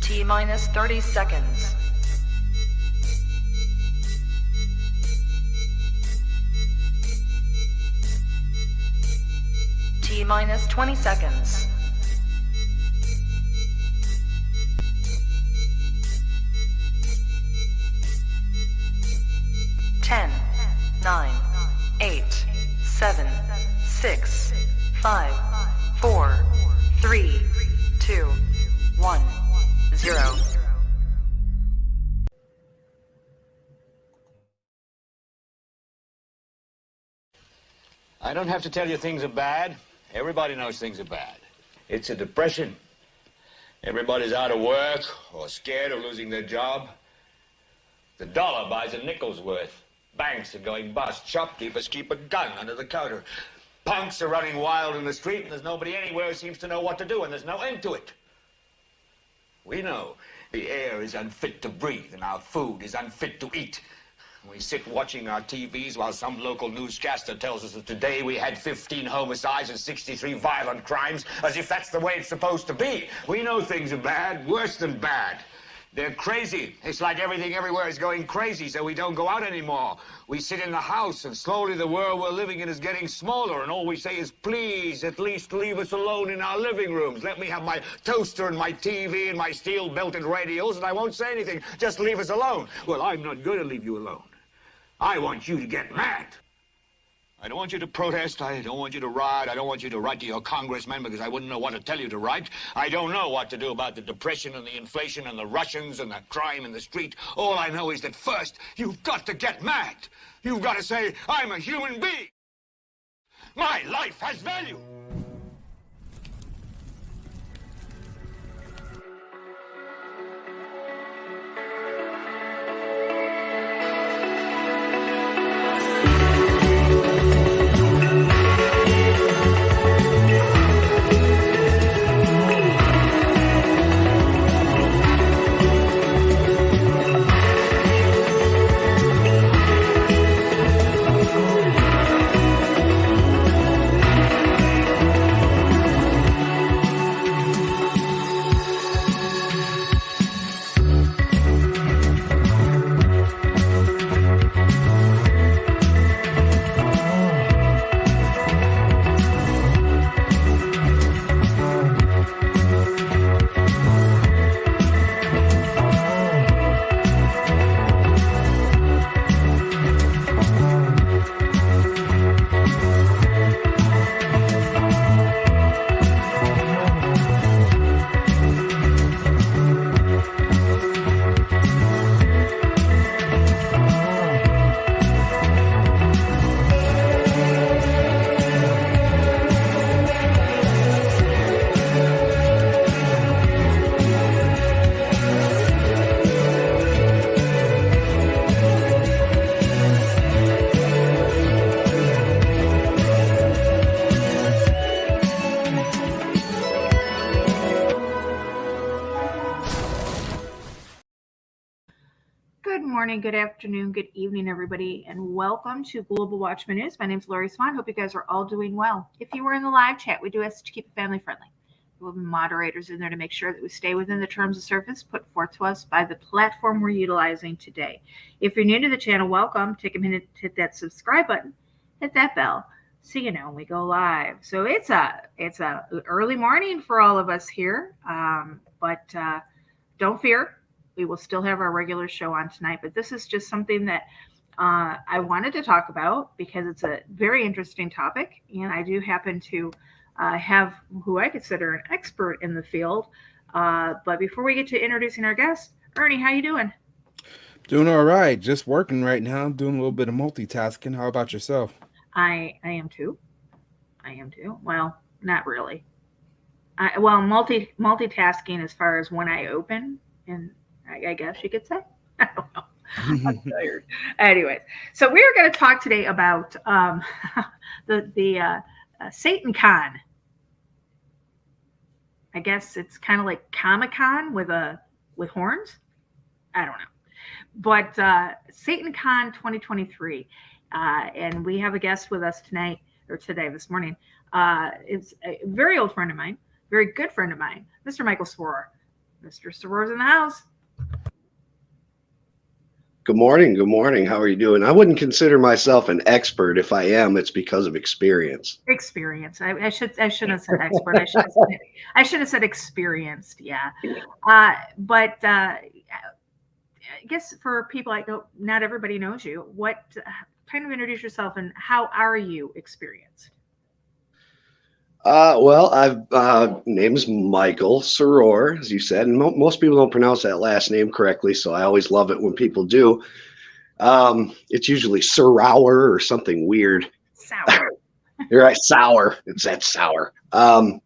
T minus 30 seconds. T minus 20 seconds. 10, 9, 8, 7, 6, 5, 4, 3, 2, 1, 0. I don't have to tell you things are bad. Everybody knows things are bad. It's a depression. Everybody's out of work or scared of losing their job. The dollar buys a nickel's worth. Banks are going bust. Shopkeepers keep a gun under the counter. Punks are running wild in the street, and there's nobody anywhere who seems to know what to do, and there's no end to it. We know the air is unfit to breathe, and our food is unfit to eat. We sit watching our TVs while some local newscaster tells us that today we had 15 homicides and 63 violent crimes, as if that's the way it's supposed to be. We know things are bad, worse than bad. They're crazy. It's like everything everywhere is going crazy, so we don't go out anymore. We sit in the house, and slowly the world we're living in is getting smaller, and all we say is, please, at least leave us alone in our living rooms. Let me have my toaster and my TV and my steel-belted radios, and I won't say anything. Just leave us alone. Well, I'm not going to leave you alone. I want you to get mad. I don't want you to protest. I don't want you to riot. I don't want you to write to your congressman because I wouldn't know what to tell you to write. I don't know what to do about the depression and the inflation and the Russians and the crime in the street. All I know is that first, you've got to get mad. You've got to say, I'm a human being. My life has value. Good afternoon, good evening, everybody, and welcome to Global Watchman News. My name is Lori Swan. Hope you guys are all doing well. If you were in the live chat, we do ask to keep it family friendly. There will be moderators in there to make sure that we stay within the terms of service put forth to us by the platform we're utilizing today. If you're new to the channel, welcome. Take a minute to hit that subscribe button, hit that bell, so you know when we go live. So it's a early morning for all of us here, but don't fear. We will still have our regular show on tonight, but this is just something that I wanted to talk about because it's a very interesting topic, and I do happen to have who I consider an expert in the field. But before we get to introducing our guest, Ernie, how you doing? Doing all right. Just working right now, doing a little bit of multitasking. How about yourself? I am too. Well, not really. Multitasking as far as when I open, and I guess you could say. I don't know. I'm tired. Anyways, so we are going to talk today about the SatanCon. I guess it's kind of like Comic-Con with horns. I don't know. But SatanCon 2023, and we have a guest with us tonight, or this morning. It's a very old friend of mine, very good friend of mine, Mr. Michael Serour. Mr. Serour's in the house. Good morning. Good morning. How are you doing? I wouldn't consider myself an expert. If I am, it's because of experience. Experience. I shouldn't have said expert. I should have said experienced. Yeah. But I guess for people I don't, not everybody knows you. What kind of introduce yourself and how are you experienced? Well, name is Michael Serour, as you said, and most people don't pronounce that last name correctly, so I always love it when people do. It's usually Serour or something weird. Sour. You're right, sour. It's that sour. I'm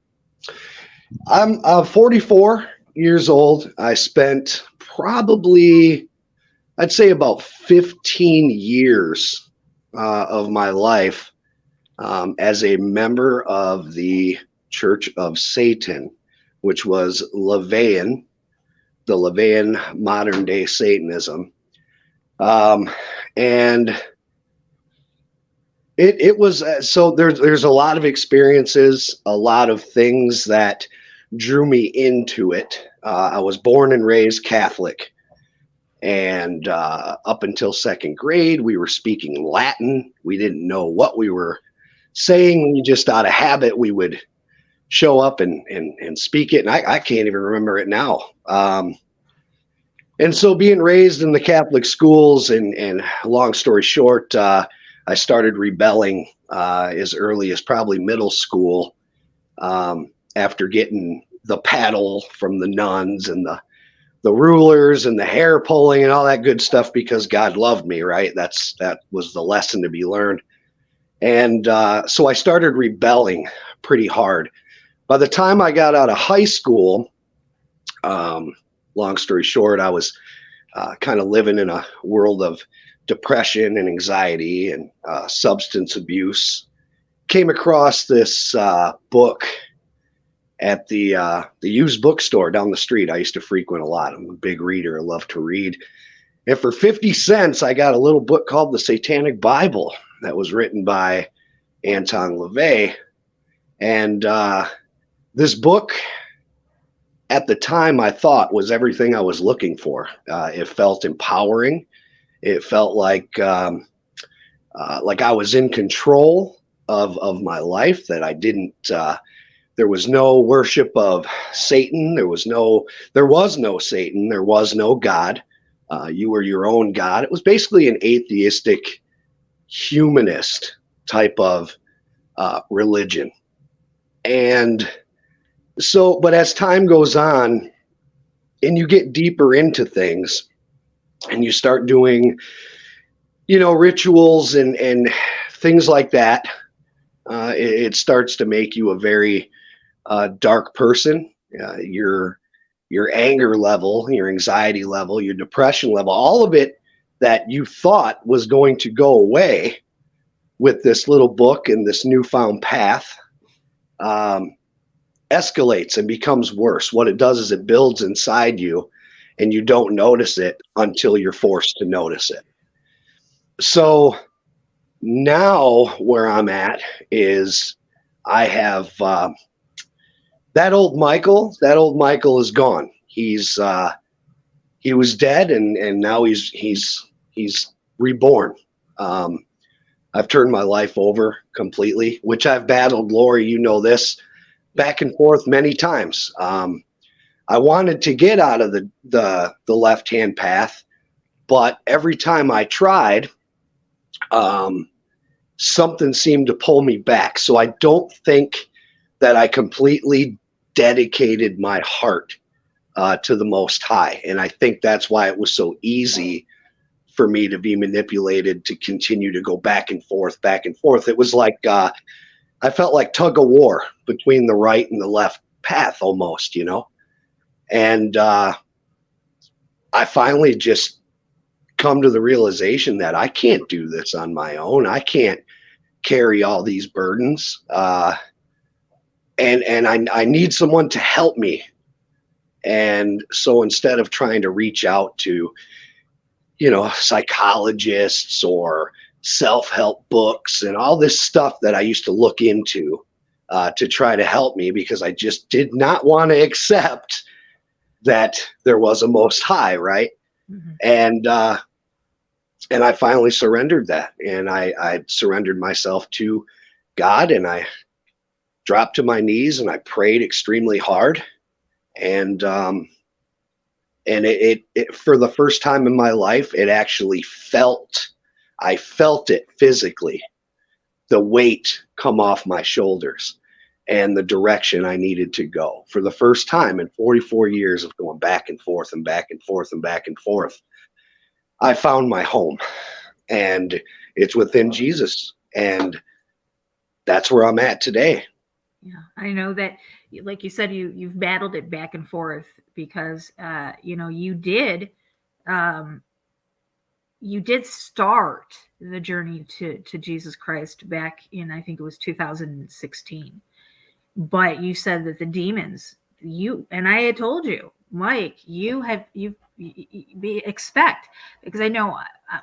44 years old. I spent probably, I'd say about 15 years of my life as a member of the Church of Satan, which was LaVeyan, the LaVeyan modern day Satanism. And it was, so there's a lot of experiences, a lot of things that drew me into it. I was born and raised Catholic. And up until second grade, we were speaking Latin. We didn't know what we were saying. We just out of habit, we would show up and speak it. And I can't even remember it now. And so being raised in the Catholic schools and long story short, I started rebelling as early as probably middle school after getting the paddle from the nuns and the rulers and the hair pulling and all that good stuff because God loved me, right? That was the lesson to be learned. And so I started rebelling pretty hard. By the time I got out of high school, long story short, I was kind of living in a world of depression and anxiety and substance abuse. Came across this book at the used bookstore down the street. I used to frequent a lot. I'm a big reader. I love to read. And for 50 cents, I got a little book called the Satanic Bible that was written by Anton LaVey. And this book, at the time, I thought was everything I was looking for. It felt empowering. It felt like I was in control of my life, that I didn't, there was no worship of Satan. There was no Satan. There was no God. You were your own God. It was basically an atheistic, humanist type of religion. And so, but as time goes on and you get deeper into things and you start doing, rituals and things like that, it starts to make you a very dark person. Your anger level, your anxiety level, your depression level, all of it that you thought was going to go away with this little book and this newfound path escalates and becomes worse. What it does is it builds inside you and you don't notice it until you're forced to notice it. So now where I'm at is I have that old Michael is gone. He was dead and now he's reborn. I've turned my life over completely, which I've battled, Lori, you know this, back and forth many times. I wanted to get out of the left-hand path, but every time I tried, something seemed to pull me back. So I don't think that I completely dedicated my heart to the Most High. And I think that's why it was so easy for me to be manipulated to continue to go back and forth. It was like, I felt like tug of war between the right and the left path almost, And I finally just come to the realization that I can't do this on my own. I can't carry all these burdens. And I need someone to help me. And so instead of trying to reach out to, psychologists or self-help books and all this stuff that I used to look into to try to help me, because I just did not want to accept that there was a Most High, right? Mm-hmm. And I finally surrendered that, and I surrendered myself to God, and I dropped to my knees and I prayed extremely hard, and it for the first time in my life, it actually I felt it physically, the weight come off my shoulders and the direction I needed to go. For the first time in 44 years of going back and forth and back and forth and back and forth, I found my home, and it's within Jesus, and that's where I'm at today. Yeah, I know that, like you said, you've battled it back and forth because you did start the journey to Jesus Christ back in, I think it was 2016. But you said that the demons, and I had told you, Mike, expect, because I know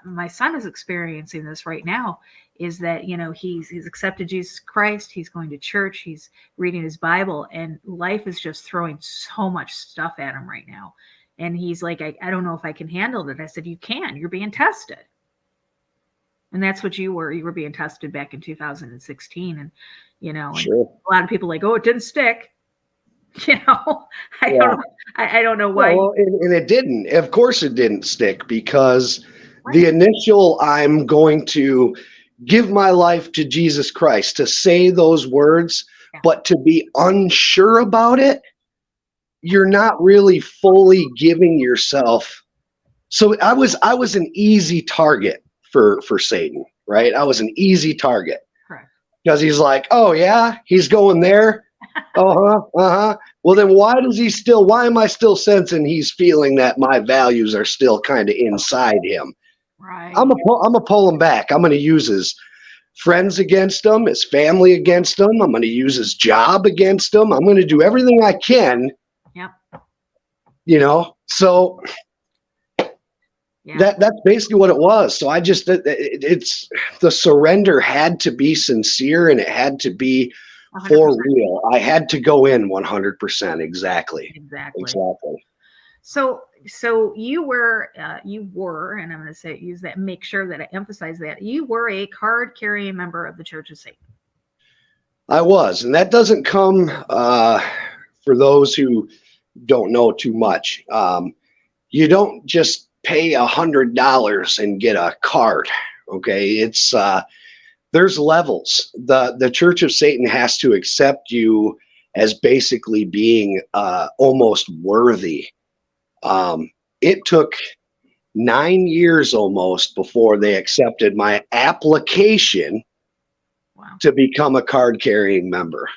my son is experiencing this right now, is that, he's accepted Jesus Christ, he's going to church, he's reading his Bible, and life is just throwing so much stuff at him right now. And he's like, I don't know if I can handle it. I said, you can, you're being tested. And that's what you were being tested back in 2016. And, Sure. a lot of people like, oh, it didn't stick. I don't know why. Well, and it didn't. Of course it didn't stick, because the initial, I'm going to give my life to Jesus Christ, to say those words, but to be unsure about it, you're not really fully giving yourself. So I was an easy target for Satan, right? I was an easy target. Correct. Because he's like, oh yeah, he's going there. Well, then why am I still sensing he's feeling that my values are still kind of inside him? Right. I'm gonna pull him back. I'm gonna use his friends against him, his family against him. I'm gonna use his job against him. I'm gonna do everything I can. Yep. So that's basically what it was. So it's the surrender had to be sincere, and it had to be 100%. For real. I had to go in 100%. Exactly. So you were, and I'm going to make sure that I emphasize that you were a card-carrying member of the Church of Satan. I was, and that doesn't come for those who don't know too much. You don't just pay $100 and get a card. Okay, it's there's levels. The Church of Satan has to accept you as basically being almost worthy. It took 9 years almost before they accepted my application to become a card-carrying member.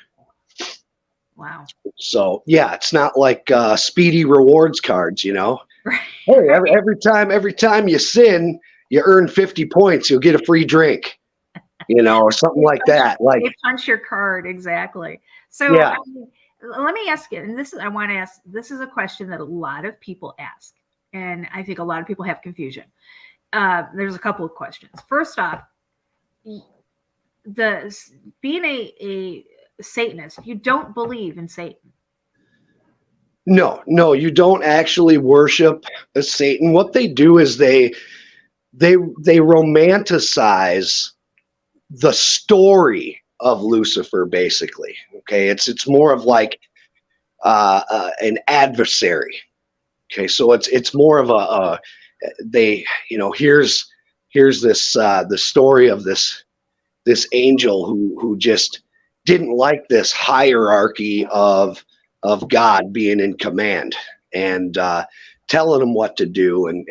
Wow. So yeah, it's not like speedy rewards cards, Right. Hey, every time you sin, you earn 50 points, you'll get a free drink. Or something like that. Like, they punch your card, exactly. So yeah. Let me ask you, and this is a question that a lot of people ask, and I think a lot of people have confusion. There's a couple of questions. First off, being a Satanist, you don't believe in Satan. No, you don't actually worship Satan. What they do is they romanticize the story of Lucifer, basically. Okay, it's more of like an adversary. Okay, so it's more of here's this the story of this angel who just didn't like this hierarchy of God being in command and telling him what to do and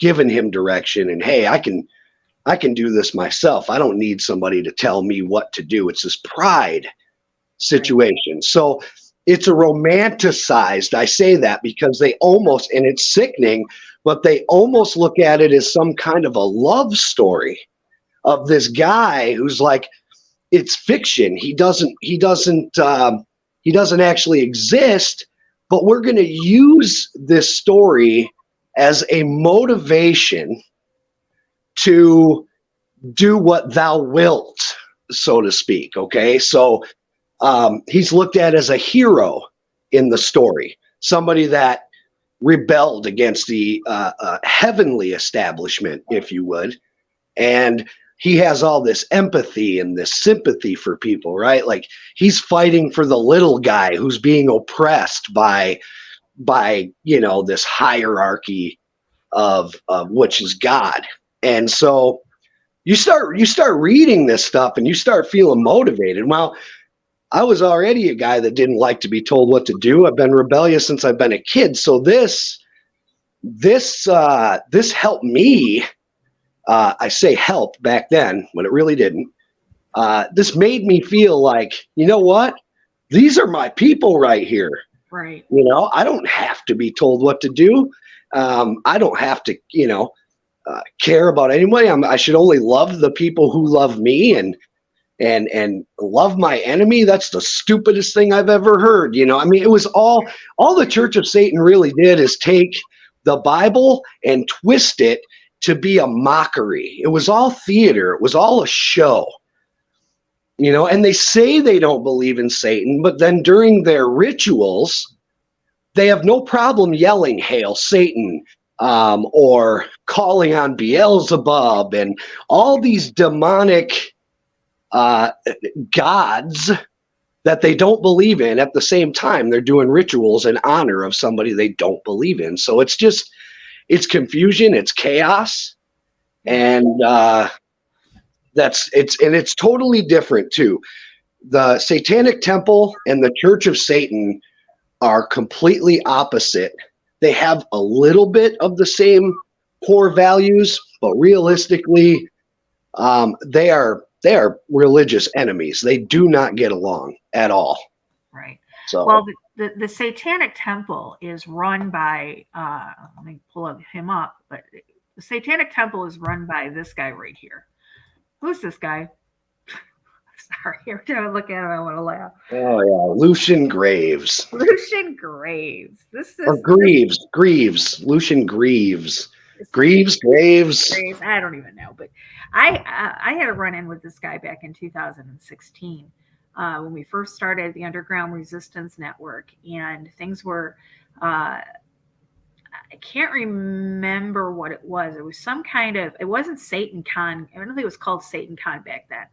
giving him direction, and hey, I can do this myself. I don't need somebody to tell me what to do. It's this pride situation. Right. So it's a romanticized, I say that because they almost, and it's sickening, but they almost look at it as some kind of a love story of this guy who's like, it's fiction. He doesn't actually exist, but we're going to use this story as a motivation to do what thou wilt, so to speak. Okay, so he's looked at as a hero in the story. somebody that rebelled against the heavenly establishment, if you would. And he has all this empathy and this sympathy for people, right? Like he's fighting for the little guy who's being oppressed by this hierarchy of which is God. And so you start reading this stuff and you start feeling motivated. Well, I was already a guy that didn't like to be told what to do. I've been rebellious since I've been a kid. So this helped me. I say help back then, but it really didn't. This made me feel like, you know what? These are my people right here. Right. I don't have to be told what to do. I don't have to, care about anybody. I should only love the people who love me and love my enemy. That's the stupidest thing I've ever heard. It was all the Church of Satan really did is take the Bible and twist it to be a mockery. It was all theater. It was all a show. And they say they don't believe in Satan, but then during their rituals, they have no problem yelling, "Hail Satan," or calling on Beelzebub and all these demonic gods that they don't believe in. At the same time, they're doing rituals in honor of somebody they don't believe in. So it's confusion, it's chaos, and it's totally different too. The Satanic Temple and the Church of Satan are completely opposite. They have a little bit of the same core values, but realistically, they are religious enemies. They do not get along at all. Right. So, well, the Satanic Temple is run by, let me pull him up, but the Satanic Temple is run by this guy right here. Who's this guy? Sorry, every time I look at him, I want to laugh. Oh yeah, Lucian Graves. Lucian Graves. Greaves. Lucian Graves. Graves. I don't even know, but I had a run-in with this guy back in 2016 when we first started the Underground Resistance Network, and things were. I can't remember what it was. It was some kind of. It wasn't SatanCon. I don't think it was called SatanCon back then.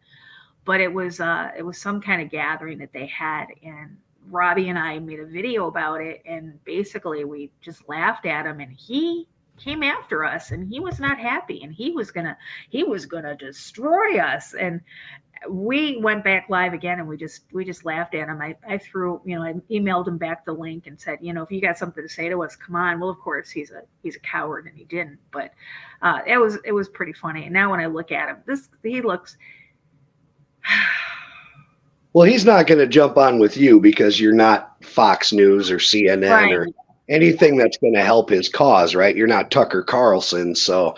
But it was some kind of gathering that they had, and Robbie and I made a video about it, and basically we just laughed at him, and he came after us, and he was not happy, and he was gonna destroy us, and we went back live again, and we just laughed at him. I threw, I emailed him back the link and said, if you got something to say to us, come on. Well, of course he's a coward, and he didn't, but it was pretty funny. And now when I look at him, he looks. Well, he's not going to jump on with you because you're not Fox News or CNN right. or anything that's going to help his cause, right? You're not Tucker Carlson, so.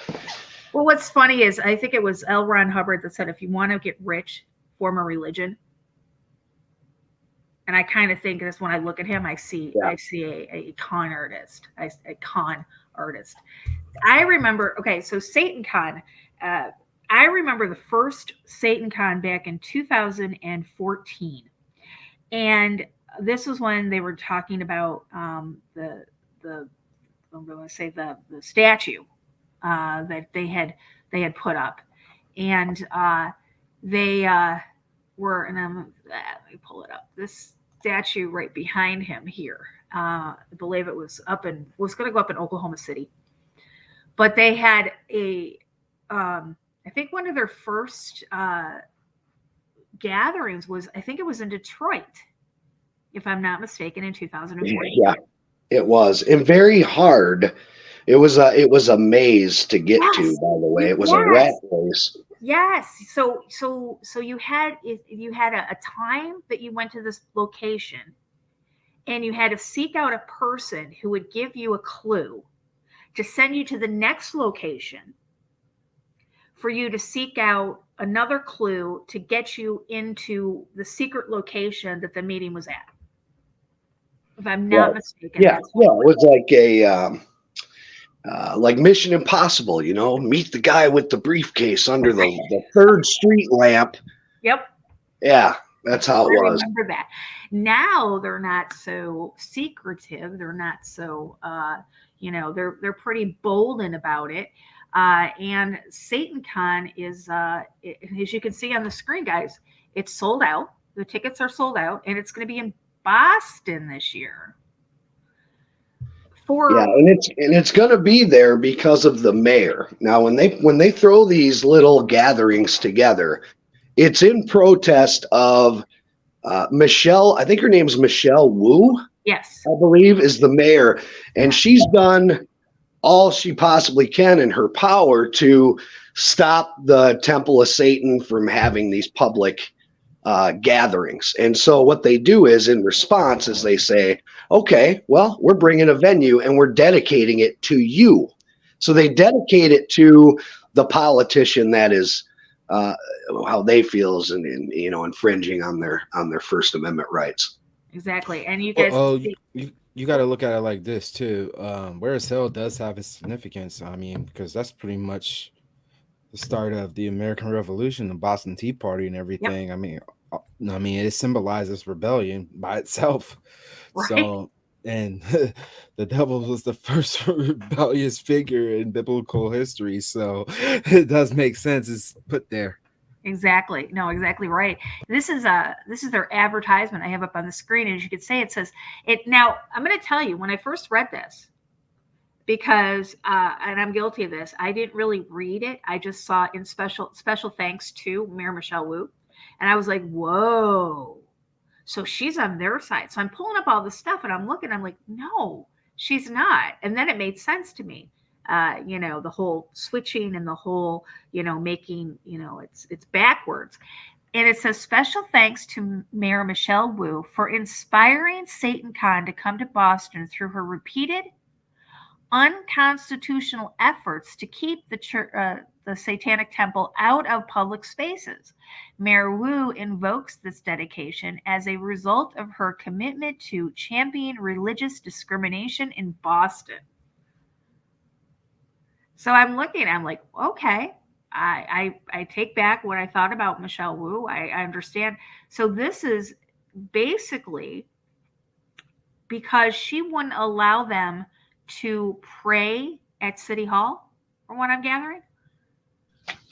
Well, what's funny is I think it was L. Ron Hubbard that said, if you want to get rich, form a religion. And I kind of think this when I look at him, I see a con artist. A con artist. I remember, so SatanCon. I remember the first SatanCon back in 2014, and this was when they were talking about the statue that they had put up, and they were, and let me pull it up. This statue right behind him here, I believe it was going to go up in Oklahoma City, but they had a. I think one of their first gatherings was, I think it was in Detroit, if I'm not mistaken, in 2014. Yeah, it was. And very hard. It was a maze to get to, by the way. It was a rat race. Yes. So you had a time that you went to this location, and you had to seek out a person who would give you a clue to send you to the next location, for you to seek out another clue to get you into the secret location that the meeting was at. If I'm not mistaken. Yeah, it was like a like Mission Impossible, meet the guy with the briefcase under the third street lamp. Yep. Yeah, that's how it was. I remember that. Now they're not so secretive. They're not so, they're pretty bolden about it. And SatanCon is, as you can see on the screen, guys, it's sold out. The tickets are sold out, and it's going to be in Boston this year. And it's going to be there because of the mayor. Now, when they throw these little gatherings together, it's in protest of Michelle. I think her name's Michelle Wu. Yes, I believe is the mayor, and she's done all she possibly can in her power to stop the Temple of Satan from having these public gatherings. And so what they do is, in response, is they say, okay, well, we're bringing a venue and we're dedicating it to you. So they dedicate it to the politician that is how they feel is infringing on their First Amendment rights. Exactly. And you guys you got to look at it like this too. Where as hell does have its significance. I mean, because that's pretty much the start of the American Revolution, the Boston Tea Party, and everything. Yep. I mean, it symbolizes rebellion by itself. Right. So, and the devil was the first rebellious figure in biblical history. So it does make sense. It's put there. Exactly. No, exactly right. This is their advertisement I have up on the screen. As you can see, it says it. Now, I'm going to tell you, when I first read this, because and I'm guilty of this, I didn't really read it. I just saw in special thanks to Mayor Michelle Wu. And I was like, whoa. So she's on their side. So I'm pulling up all this stuff and I'm looking, I'm like, no, she's not. And then it made sense to me. The whole switching and the whole, making, it's backwards. And it says, special thanks to Mayor Michelle Wu for inspiring SatanCon to come to Boston through her repeated unconstitutional efforts to keep the Satanic Temple out of public spaces. Mayor Wu invokes this dedication as a result of her commitment to championing religious discrimination in Boston. So I'm looking, I'm like, okay, I take back what I thought about Michelle Wu. I understand. So this is basically because she wouldn't allow them to pray at City Hall, from what I'm gathering.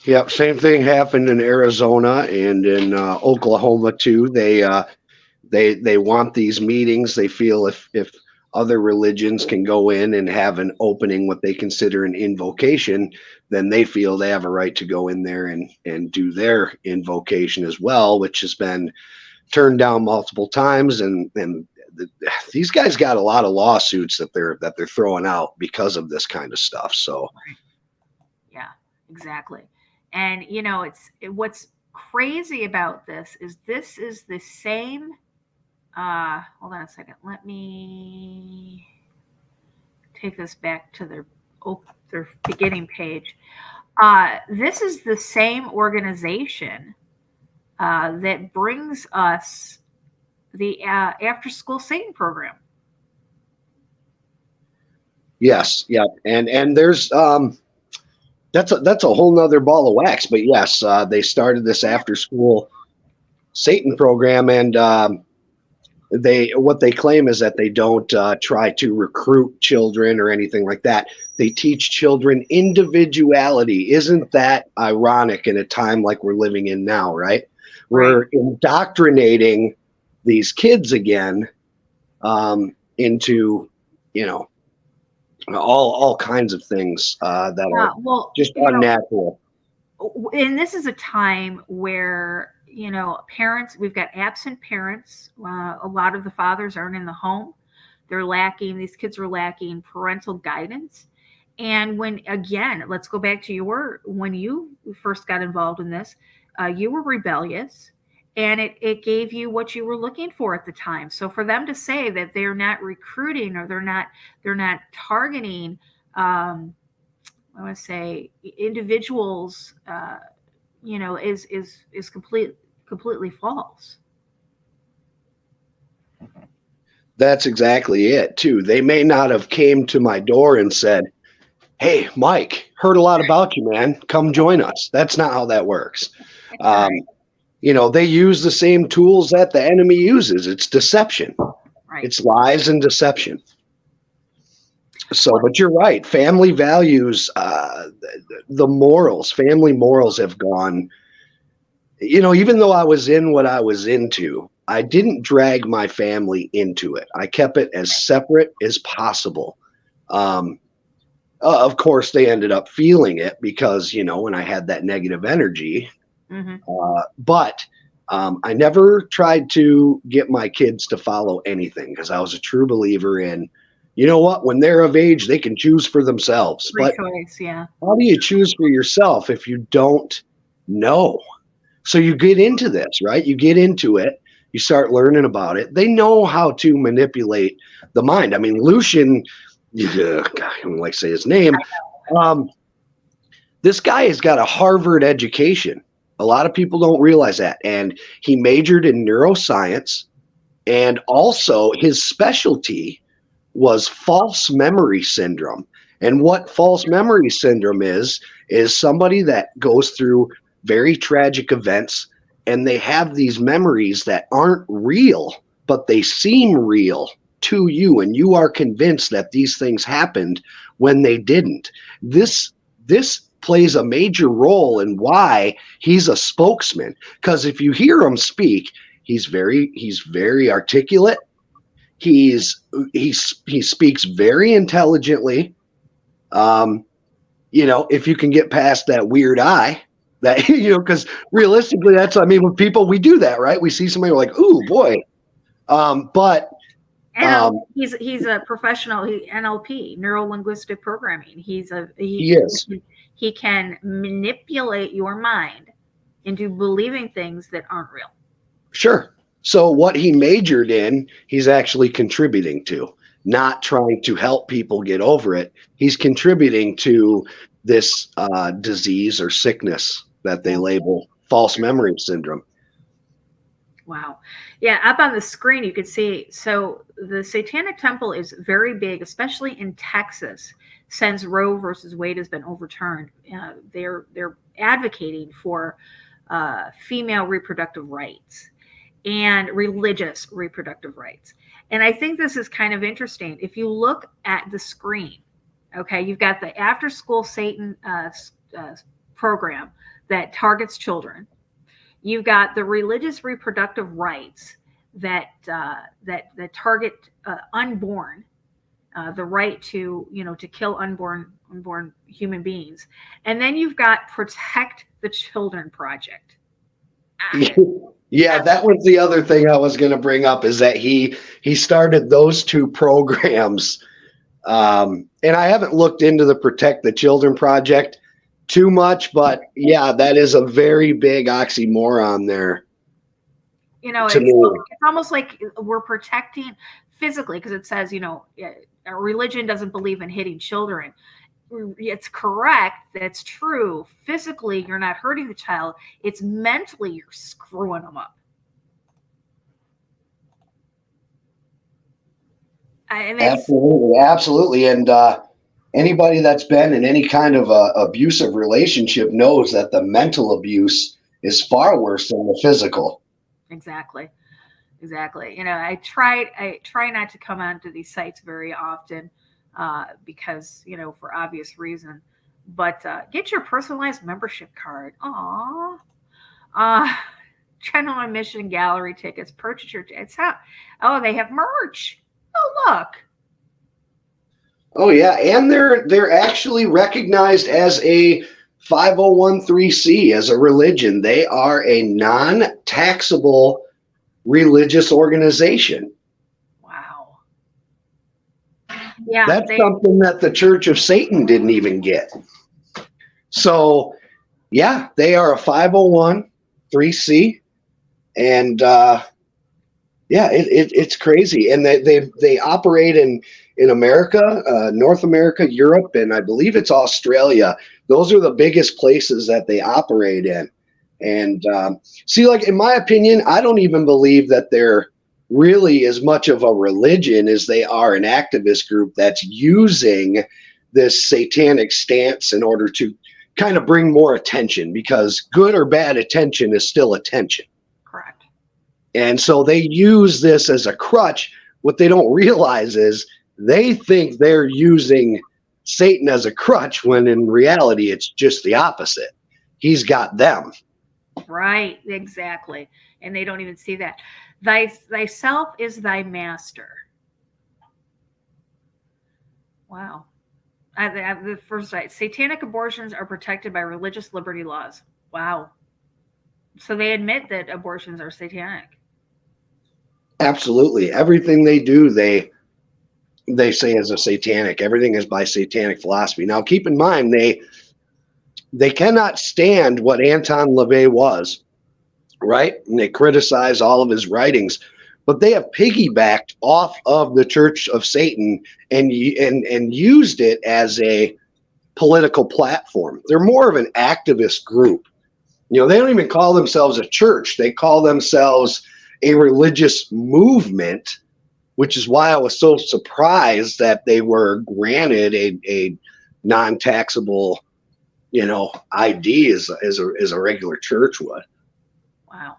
Yep, same thing happened in Arizona and in Oklahoma too. They want these meetings. They feel if other religions can go in and have an opening, what they consider an invocation, then they feel they have a right to go in there and do their invocation as well, which has been turned down multiple times. And these guys got a lot of lawsuits that they're throwing out because of this kind of stuff. So, yeah, exactly. And what's crazy about this is the same. Hold on a second. Let me take this back to their beginning page. This is the same organization that brings us the after school Satan program. Yes. Yeah. And there's, that's a whole nother ball of wax, but yes, they started this after school Satan program, and what they claim is that they don't try to recruit children or anything like that. They teach children individuality. Isn't that ironic in a time like we're living in now, right? We're indoctrinating these kids again into, all kinds of things that are just unnatural. And this is a time where, parents, we've got absent parents. A lot of the fathers aren't in the home. These kids are lacking parental guidance. And let's go back to when you first got involved in this, you were rebellious. And it gave you what you were looking for at the time. So for them to say that they're not recruiting or they're not targeting, I want to say individuals, is completely false. That's exactly it too. They may not have came to my door and said, "Hey, Mike, heard a lot about you, man. Come join us." That's not how that works. they use the same tools that the enemy uses. It's deception. Right. It's lies and deception. So, but you're right. Family values, the morals, family morals have gone, even though I was in what I was into, I didn't drag my family into it. I kept it as separate as possible. Of course, they ended up feeling it because, when I had that negative energy. Mm-hmm. But I never tried to get my kids to follow anything because I was a true believer in, when they're of age, they can choose for themselves. Free but choice, yeah. How do you choose for yourself if you don't know? So you get into this, right? You get into it. You start learning about it. They know how to manipulate the mind. I mean, Lucian, God, I don't like to say his name. This guy has got a Harvard education. A lot of people don't realize that. And he majored in neuroscience. And also his specialty was false memory syndrome. And what false memory syndrome is somebody that goes through very tragic events and they have these memories that aren't real, but they seem real to you. And you are convinced that these things happened when they didn't. This plays a major role in why he's a spokesman. Because if you hear him speak, he's very articulate. He speaks very intelligently. If you can get past that weird eye, that because realistically, when people, we do that, right? We see somebody, we're like, ooh, boy. He's a professional. NLP, neuro linguistic programming. He can manipulate your mind into believing things that aren't real. Sure. So what he majored in, he's actually contributing to, not trying to help people get over it. He's contributing to this disease or sickness that they label false memory syndrome. Wow. Yeah, up on the screen you can see, so the Satanic Temple is very big, especially in Texas, since Roe versus Wade has been overturned. They're advocating for female reproductive rights and religious reproductive rights. And I think this is kind of interesting. If you look at the screen, okay, you've got the after-school Satan program that targets children. You've got the religious reproductive rights that target unborn, the right to kill unborn human beings, and then you've got Protect the Children Project. Yeah, that was the other thing I was going to bring up, is that he started those two programs, and I haven't looked into the Protect the Children Project too much, but yeah, that is a very big oxymoron there. It's almost like we're protecting physically, because it says, a religion doesn't believe in hitting children. It's correct. That's true. Physically, you're not hurting the child. It's mentally you're screwing them up. Absolutely. And anybody that's been in any kind of abusive relationship knows that the mental abuse is far worse than the physical. Exactly. I try not to come onto these sites very often because, for obvious reason. But get your personalized membership card. Aww. Channel and Mission Gallery tickets. Purchase your tickets. Oh, they have merch. Oh, look. Oh yeah, and they're actually recognized as a 501(c)(3) as a religion. They are a non-taxable religious organization. Wow. Yeah, that's something that the Church of Satan didn't even get. So, yeah, they are a 501(c), and it's crazy. And they operate in America, North America, Europe, and I believe it's Australia. Those are the biggest places that they operate in. And in my opinion, I don't even believe that they're really as much of a religion as they are an activist group that's using this satanic stance in order to kind of bring more attention, because good or bad attention is still attention. And so they use this as a crutch. What they don't realize is they think they're using Satan as a crutch when in reality it's just the opposite. He's got them. Right, exactly. And they don't even see that. Thyself is thy master. Wow. The first side, satanic abortions are protected by religious liberty laws. Wow. So they admit that abortions are satanic. Absolutely. Everything they do, they say is a satanic. Everything is by satanic philosophy. Now, keep in mind, they cannot stand what Anton LaVey was, right? And they criticize all of his writings, but they have piggybacked off of the Church of Satan and used it as a political platform. They're more of an activist group. You know, they don't even call themselves a church. They call themselves a religious movement, which is why I was so surprised that they were granted a non-taxable, ID as a regular church would. Wow.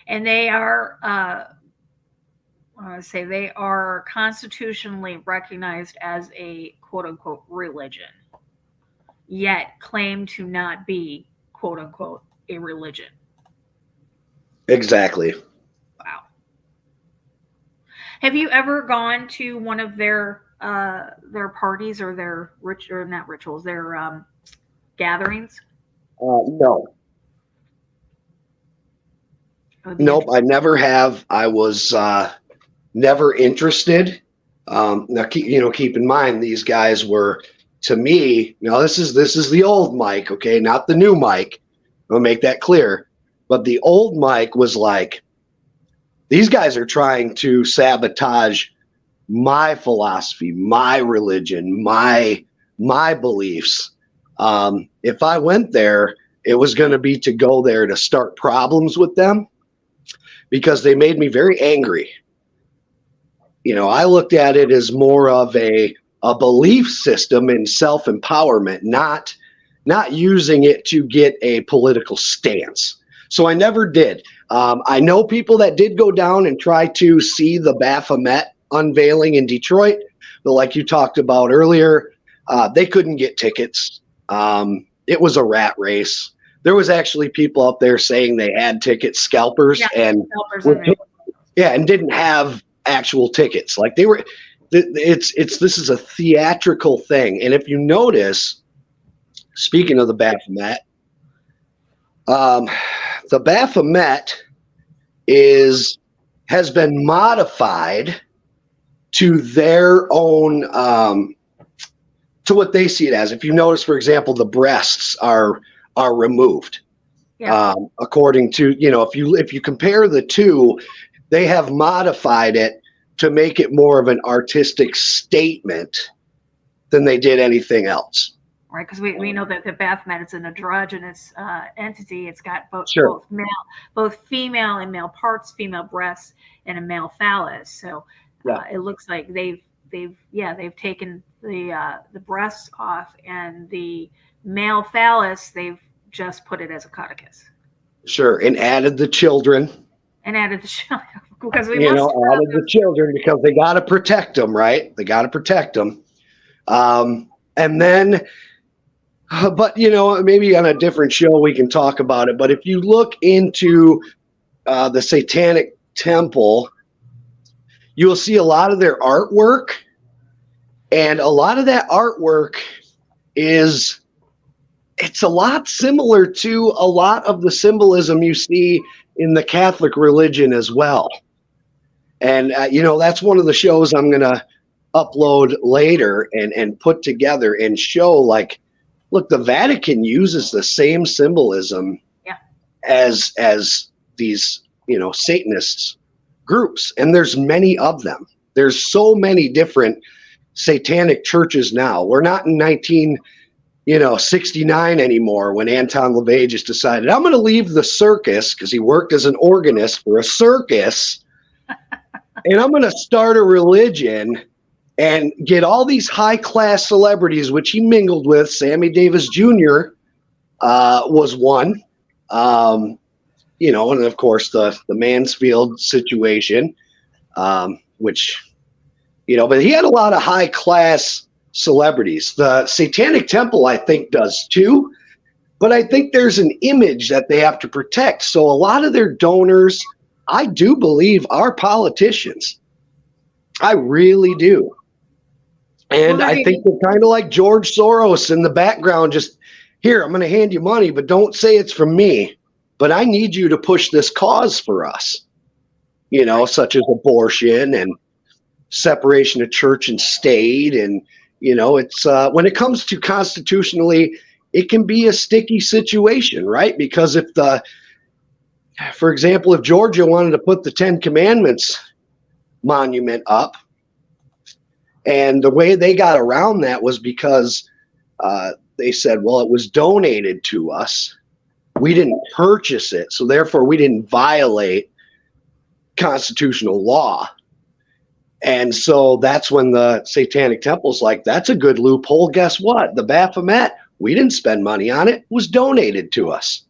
And they are, I want to say they are constitutionally recognized as a quote unquote religion, yet claim to not be quote unquote a religion. Exactly. Wow. Have you ever gone to one of their parties or their their gatherings? No. Nope, I never have. I was never interested. Now, keep in mind, these guys were, to me, this is the old Mike, okay, not the new Mike. I'll make that clear. But the old Mike was like, these guys are trying to sabotage my philosophy, my religion, my beliefs. If I went there, it was going to be to go there to start problems with them because they made me very angry. I looked at it as more of a belief system in self-empowerment, not using it to get a political stance. So I never did. I know people that did go down and try to see the Baphomet unveiling in Detroit, but like you talked about earlier, they couldn't get tickets. It was a rat race. There was actually people up there saying they had tickets, scalpers, and didn't have actual tickets. Like they were. This is a theatrical thing, and if you notice, speaking of the Baphomet, the Baphomet has been modified to their own, to what they see it as. If you notice, for example, the breasts are removed. Yeah. According to, if you compare the two, they have modified it to make it more of an artistic statement than they did anything else. Right, because we know that the Baphomet is an androgynous entity. It's got both female and male parts, female breasts, and a male phallus. So it looks like they've taken the breasts off, and the male phallus they've just put it as a caucus. Sure, and added the children. Because added the children because they got to protect them, right? They got to protect them, and then. But, maybe on a different show we can talk about it. But if you look into the Satanic Temple, you will see a lot of their artwork. And a lot of that artwork it's a lot similar to a lot of the symbolism you see in the Catholic religion as well. And, that's one of the shows I'm going to upload later and put together and show, like, look, the Vatican uses the same symbolism as these, Satanists groups. And there's many of them. There's so many different satanic churches now. We're not in 1969 anymore when Anton LaVey just decided, I'm going to leave the circus because he worked as an organist for a circus. And I'm going to start a religion and get all these high-class celebrities, which he mingled with. Sammy Davis Jr. Was one. and of course the Mansfield situation, which, but he had a lot of high class celebrities. The Satanic Temple, I think, does too, but I think there's an image that they have to protect. So a lot of their donors, I do believe, are politicians. I really do. And I think they're kind of like George Soros in the background, just, here, I'm going to hand you money, but don't say it's from me. But I need you to push this cause for us, such as abortion and separation of church and state. And, it's when it comes to constitutionally, it can be a sticky situation, right? Because for example, if Georgia wanted to put the 10 Commandments monument up, and the way they got around that was because they said, well, it was donated to us. We didn't purchase it, so therefore we didn't violate constitutional law. And so that's when the Satanic Temple's like, that's a good loophole. Guess what? The Baphomet, we didn't spend money on it. It was donated to us.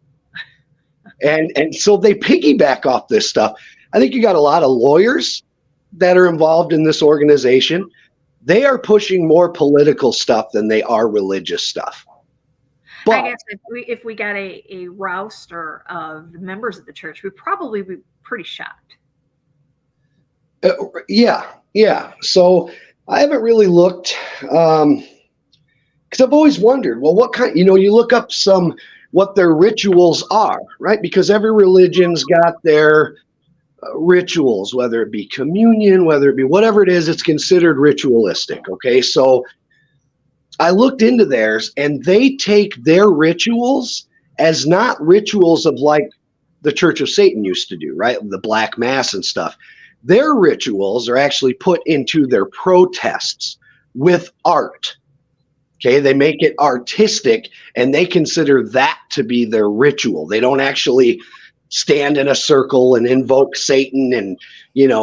And so they piggyback off this stuff. I think you got a lot of lawyers that are involved in this organization. They are pushing more political stuff than they are religious stuff. But, I guess if we got a roster of members of the church, we'd probably be pretty shocked. Yeah. So I haven't really looked, because I've always wondered, well, what kind, you look up what their rituals are, right? Because every religion's got their rituals, whether it be communion, whether it be whatever it is, it's considered ritualistic. Okay. So I looked into theirs, and they take their rituals as not rituals of like the Church of Satan used to do, right? The Black Mass and stuff. Their rituals are actually put into their protests with art. Okay, they make it artistic, and they consider that to be their ritual. They don't actually stand in a circle and invoke Satan and,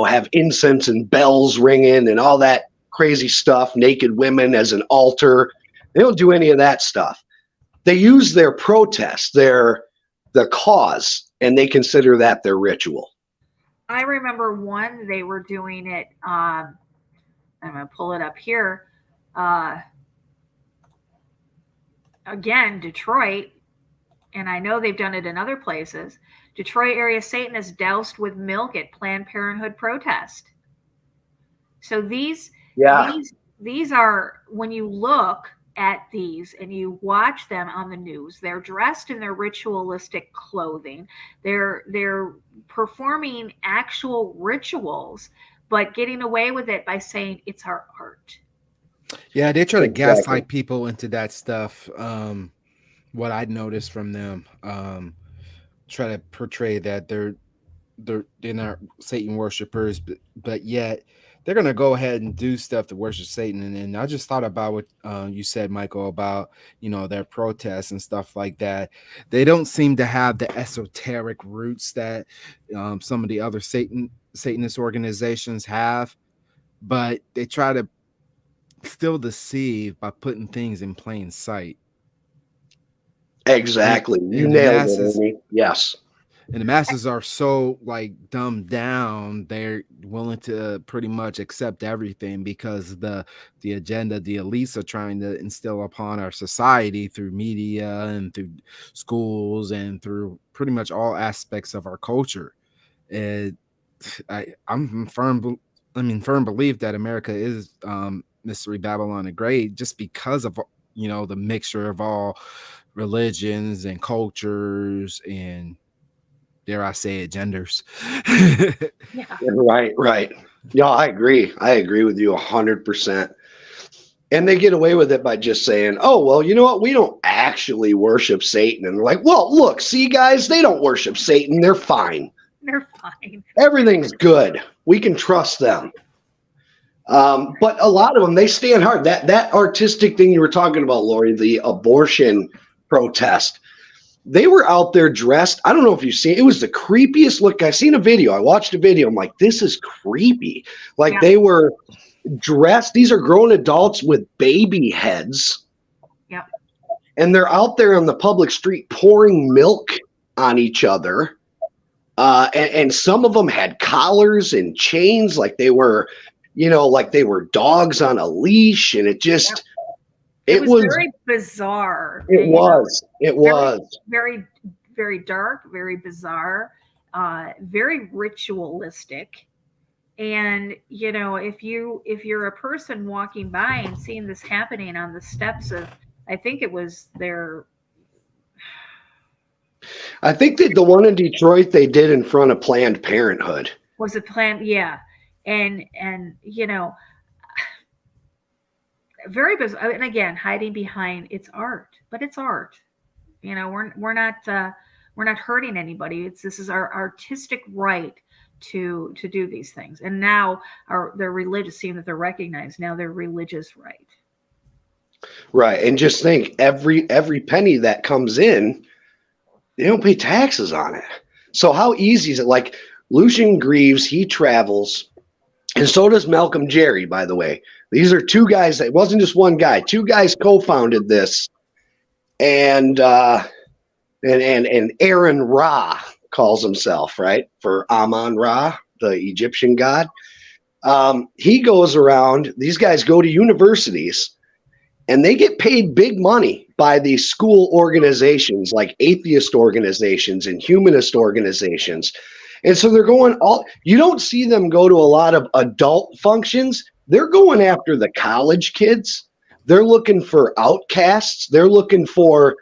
have incense and bells ringing and all that crazy stuff, naked women as an altar. They don't do any of that stuff. They use their protest, the cause, and they consider that their ritual. I remember one, they were doing it, I'm going to pull it up here. Again, Detroit, and I know they've done it in other places. Detroit area Satanists doused with milk at Planned Parenthood protest. So these are, when you look at these and you watch them on the news, they're dressed in their ritualistic clothing. They're performing actual rituals, but getting away with it by saying it's our art. Yeah, they try to gaslight people into that stuff. What I noticed from them, try to portray that they're not Satan worshipers, but yet they're gonna go ahead and do stuff to worship Satan. And I just thought about what you said, Michael, about their protests and stuff like that. They don't seem to have the esoteric roots that some of the other Satanist organizations have, but they try to still deceive by putting things in plain sight. Exactly. You nailed it, Amy. Yes. And the masses are so dumbed down, they're willing to pretty much accept everything because the agenda the elites are trying to instill upon our society through media and through schools and through pretty much all aspects of our culture. I'm firm belief that America is Mystery Babylon the Great just because of the mixture of all religions and cultures and, dare I say it, genders. Yeah. Right. Yeah, I agree. I agree with you 100%. And they get away with it by just saying, oh, well, you know what? We don't actually worship Satan. And they're like, well, look, see, guys, they don't worship Satan. They're fine. They're fine. Everything's good. We can trust them. But a lot of them, they stand hard. That artistic thing you were talking about, Lori, the abortion protest, they were out there dressed. I don't know if you've seen, it was the creepiest look. I seen a video. I watched a video. I'm like, this is creepy. They were dressed. These are grown adults with baby heads. Yeah. And they're out there on the public street pouring milk on each other. And some of them had collars and chains, like they were, like they were dogs on a leash. And it just, it was very bizarre. It was very, very dark, very bizarre, very ritualistic. And if you're a person walking by and seeing this happening on the steps of, I think it was I think that the one in Detroit they did in front of Planned Parenthood. Was it Planned? Yeah. And very bizarre. And again, hiding behind it's art, but it's art. We're not hurting anybody. This is our artistic right to do these things. And now they're religious, seeing that they're recognized. Now they're religious right. Right. And just think, every penny that comes in, they don't pay taxes on it. So how easy is it? Like Lucian Graves, he travels, and so does Malcolm Jerry, by the way. These are two guys. It wasn't just one guy. Two guys co-founded this. And Aaron Ra calls himself, right, for Amun-Ra, the Egyptian god. He goes around, these guys go to universities, and they get paid big money by these school organizations like atheist organizations and humanist organizations. And so they're going you don't see them go to a lot of adult functions. They're going after the college kids. They're looking for outcasts. They're looking for,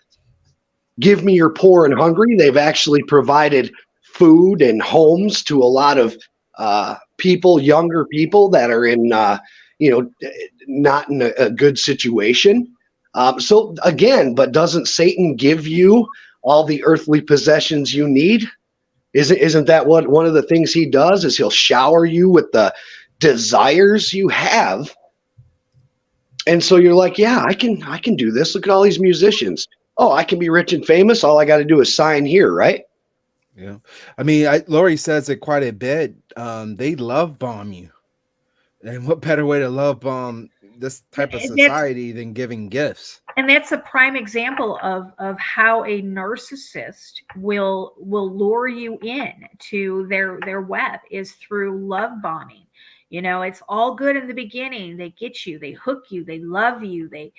give me your poor and hungry. They've actually provided food and homes to a lot of people, younger people that are in, not in a good situation. So again, but doesn't Satan give you all the earthly possessions you need? Isn't that what one of the things he does is he'll shower you with the desires you have? And so you're like, yeah, I can do this. Look at all these musicians. Oh, I can be rich and famous. All I got to do is sign here, right? Yeah. I mean, Lori says it quite a bit. They love bomb you. And what better way to love bomb this type of society than giving gifts? And that's a prime example of how a narcissist will lure you in to their web, is through love bombing. It's all good in the beginning. They get you, they hook you, they love you, they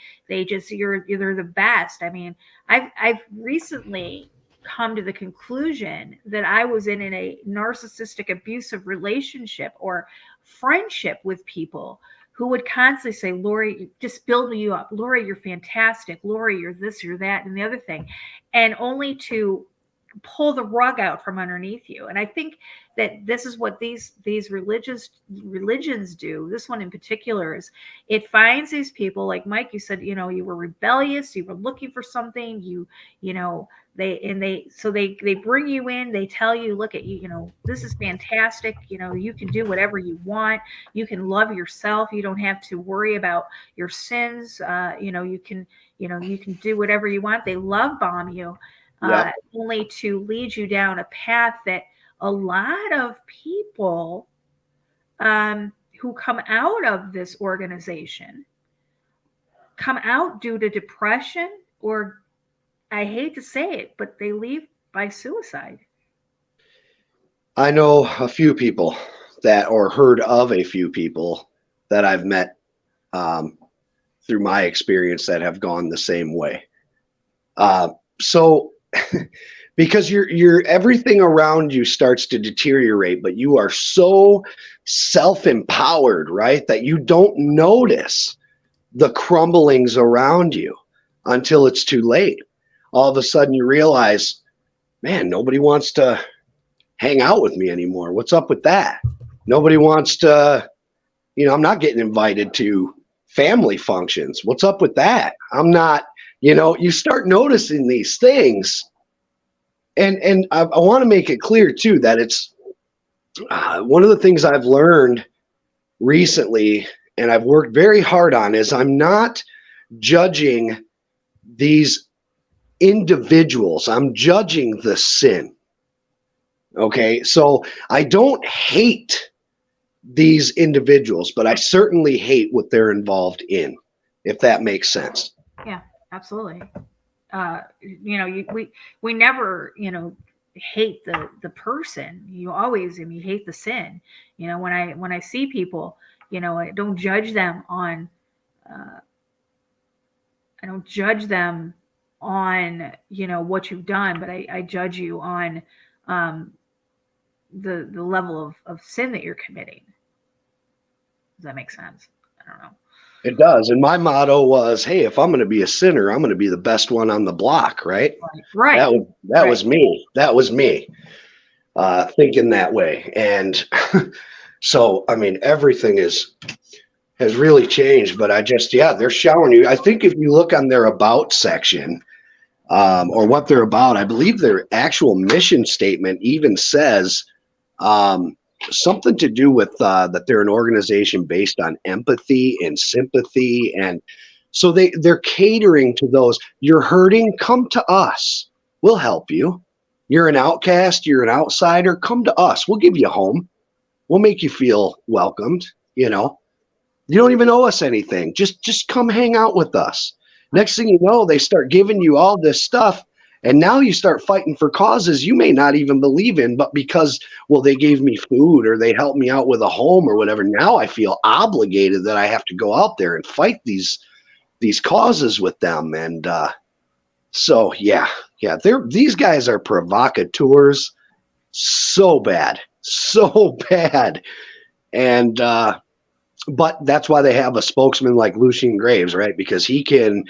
just they're the best. I mean, I've recently come to the conclusion that I was in a narcissistic abusive relationship or friendship with people who would constantly say, Lori, just build you up. Lori, you're fantastic. Lori, you're this, you're that, and the other thing. And only to pull the rug out from underneath you. And I think that this is what these religions do. This one in particular is it finds these people, like Mike, you said, you were rebellious, you were looking for something, they bring you in, they tell you, look at you, this is fantastic, you can do whatever you want, you can love yourself, you don't have to worry about your sins, you can do whatever you want. They love bomb you. Yeah. Only to lead you down a path that a lot of people who come out of this organization come out due to depression, or I hate to say it, but they leave by suicide. I know a few people or heard of a few people that I've met through my experience that have gone the same way. So because you're everything around you starts to deteriorate, but you are so self-empowered, right, that you don't notice the crumblings around you until it's too late. All of a sudden you realize, man, nobody wants to hang out with me anymore. What's up with that? Nobody wants to, I'm not getting invited to family functions. What's up with that? I'm not. You start noticing these things, and I want to make it clear too that it's one of the things I've learned recently, and I've worked very hard on, is I'm not judging these individuals. I'm judging the sin. Okay, so I don't hate these individuals, but I certainly hate what they're involved in, if that makes sense. Yeah. Absolutely. We never, hate the person. You always, I mean, hate the sin. You know, when I see people, you know, I don't judge them on you know, what you've done, but I judge you on the level of sin that you're committing. Does that make sense? I don't know. It does. And my motto was, hey, if I'm going to be a sinner, I'm going to be the best one on the block, right? Right. That was me. That was me thinking that way. And so, I mean, everything has really changed, but they're showering you. I think if you look on their about section or what they're about, I believe their actual mission statement even says something to do with that they're an organization based on empathy and sympathy. And so they're catering to those. You're hurting, come to us. We'll help you. You're an outcast, you're an outsider, come to us. We'll give you a home. We'll make you feel welcomed. You know, you don't even owe us anything. Just come hang out with us. Next thing you know, they start giving you all this stuff. And now you start fighting for causes you may not even believe in, but because, well, they gave me food or they helped me out with a home or whatever, now I feel obligated that I have to go out there and fight these causes with them. And so, yeah, these guys are provocateurs so bad. And but that's why they have a spokesman like Lucian Graves, right? Because he can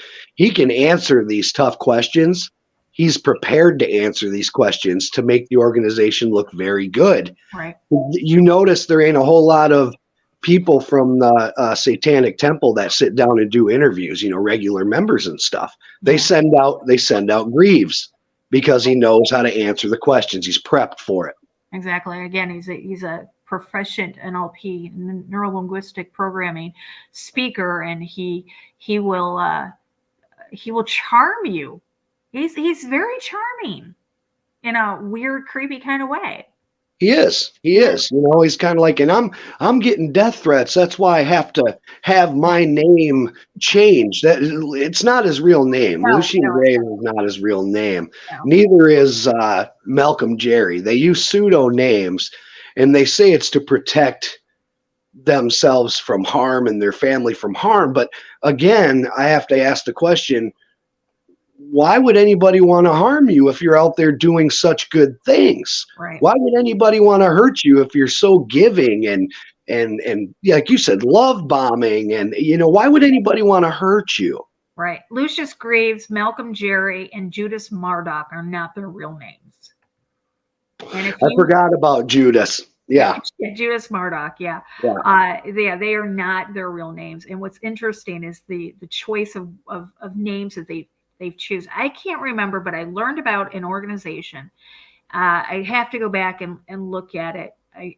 answer these tough questions. He's prepared to answer these questions to make the organization look very good. Right. You notice there ain't a whole lot of people from the Satanic Temple that sit down and do interviews, you know, regular members and stuff. They send out Greaves because he knows how to answer the questions. He's prepped for it. Exactly. Again, he's a proficient NLP, neuro-linguistic programming speaker, and he will charm you. He's very charming in a weird, creepy kind of way. He is. You know, he's kind of like, and I'm getting death threats. That's why I have to have my name changed. That it's not his real name. Lucian Graves is not his real name. No. Neither is Malcolm Jerry. They use pseudonames, and they say it's to protect themselves from harm and their family from harm. But again, I have to ask the question, why would anybody want to harm you if you're out there doing such good things? Right. Why would anybody want to hurt you if you're so giving and like you said, love bombing? And, you know, why would anybody want to hurt you? Right. Lucius Graves, Malcolm Jerry, and Judas Marduk are not their real names. And if I forgot about Judas. Yeah. Judas Marduk. Yeah. They are not their real names. And what's interesting is the choice of names that they've choose. I can't remember, but I learned about an organization. I have to go back and look at it. I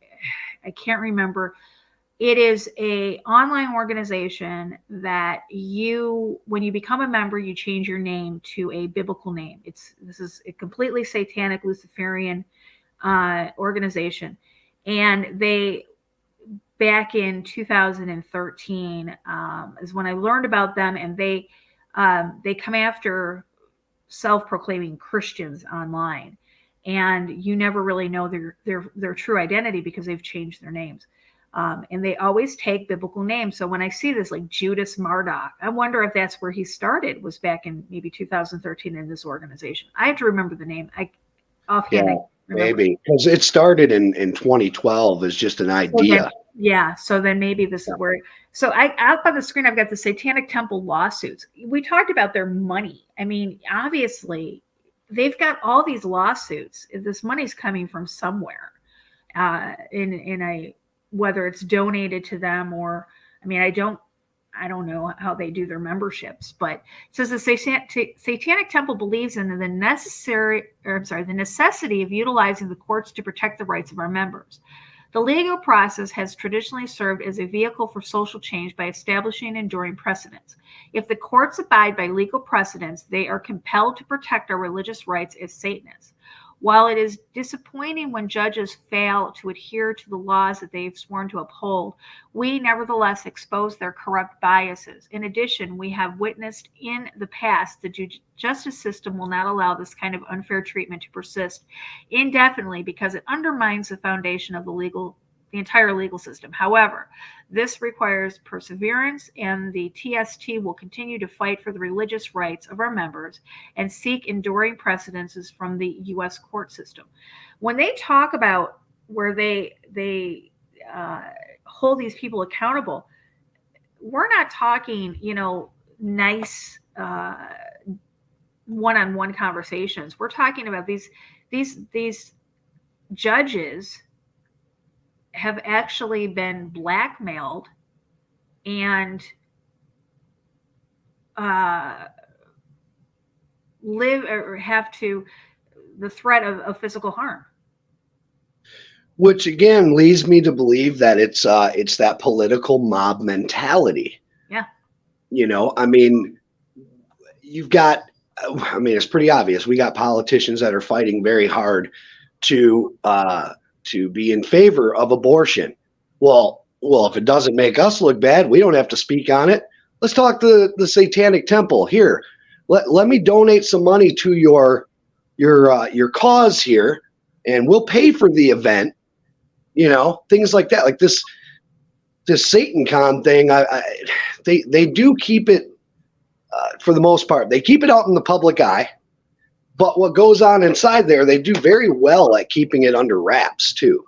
can't remember. It is a online organization that when you become a member, you change your name to a biblical name. This is a completely satanic Luciferian organization. And they, back in 2013, is when I learned about them, and they come after self-proclaiming Christians online, and you never really know their true identity because they've changed their names. And they always take biblical names. So when I see this, like Judas Marduk, I wonder if that's where he started, was back in maybe 2013 in this organization. I have to remember the name. Maybe because it started in 2012 as just an idea. So then maybe this is where. So out on the screen, I've got the Satanic Temple lawsuits. We talked about their money. I mean, obviously, they've got all these lawsuits. This money's coming from somewhere, in a, whether it's donated to them or, I mean, I don't know how they do their memberships, but it says the Satanic Temple believes in the necessity of utilizing the courts to protect the rights of our members. The legal process has traditionally served as a vehicle for social change by establishing and enduring precedents. If the courts abide by legal precedents, they are compelled to protect our religious rights as Satanists. While it is disappointing when judges fail to adhere to the laws that they've sworn to uphold, we nevertheless expose their corrupt biases. In addition, we have witnessed in the past the justice system will not allow this kind of unfair treatment to persist indefinitely because it undermines the foundation of the entire legal system. However, this requires perseverance, and the TST will continue to fight for the religious rights of our members and seek enduring precedences from the U.S. court system. When they talk about where they hold these people accountable, we're not talking, nice one-on-one conversations. We're talking about these judges have actually been blackmailed and live or have to the threat of physical harm. Which again leads me to believe that it's that political mob mentality. Yeah. You've got, it's pretty obvious. We got politicians that are fighting very hard to be in favor of abortion. Well, if it doesn't make us look bad, we don't have to speak on it. Let's talk to the Satanic Temple here. Let me donate some money to your cause here, and we'll pay for the event. Things like that. Like this SatanCon thing. They do keep it for the most part. They keep it out in the public eye. But what goes on inside there, they do very well at keeping it under wraps, too,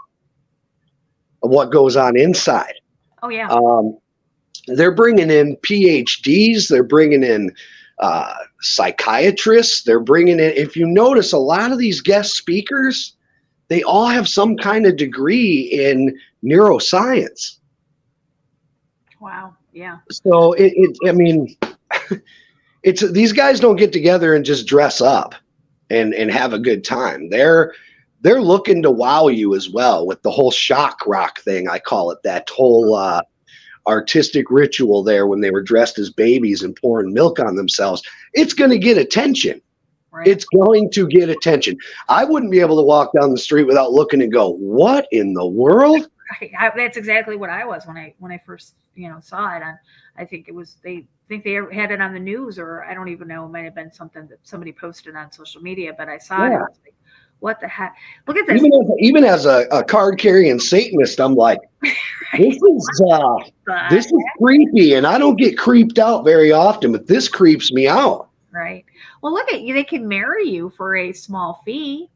of what goes on inside. Oh, yeah. They're bringing in PhDs. They're bringing in psychiatrists. They're bringing in, if you notice, a lot of these guest speakers, they all have some kind of degree in neuroscience. Wow. Yeah. So, it's these guys don't get together and just dress up and have a good time. They're looking to wow you as well with the whole shock rock thing. I call it that whole artistic ritual there when they were dressed as babies and pouring milk on themselves. It's going to get attention. Right. It's going to get attention. I wouldn't be able to walk down the street without looking and go, what in the world? That's exactly what I was when I first saw it on. I think it was they had it on the news, or I don't even know. It might have been something that somebody posted on social media, but I saw it. I was like, what the heck? Look at this. Even as a card carrying Satanist, I'm like, this is creepy, and I don't get creeped out very often, but this creeps me out. Right. Well, look at you. They can marry you for a small fee.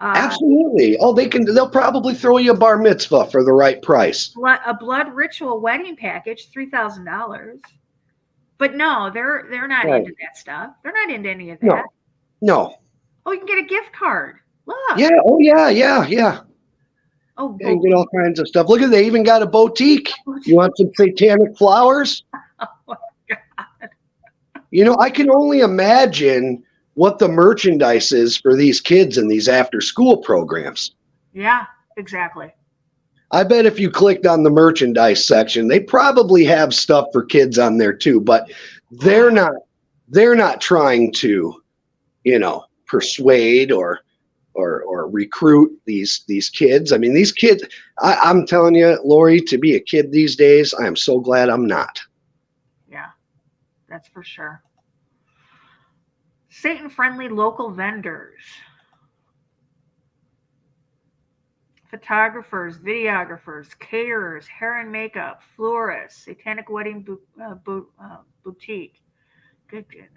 Absolutely. Oh, they'll probably throw you a bar mitzvah for the right price. A blood ritual wedding package, $3,000. But no, they're not into that stuff. They're not into any of that. No. Oh, you can get a gift card. Look. Yeah. Oh, yeah. Oh, you get all kinds of stuff. Look at, they even got a boutique. You want some satanic flowers? Oh my God. I can only imagine what the merchandise is for these kids in these after-school programs. Yeah, exactly. I bet if you clicked on the merchandise section, they probably have stuff for kids on there too, but they're not trying to, persuade or recruit these kids. I mean, these kids, I'm telling you, Lori, to be a kid these days, I am so glad I'm not. Yeah, that's for sure. Satan-friendly local vendors. Photographers, videographers, caterers, hair and makeup, florists, satanic wedding boutique. Good goodness.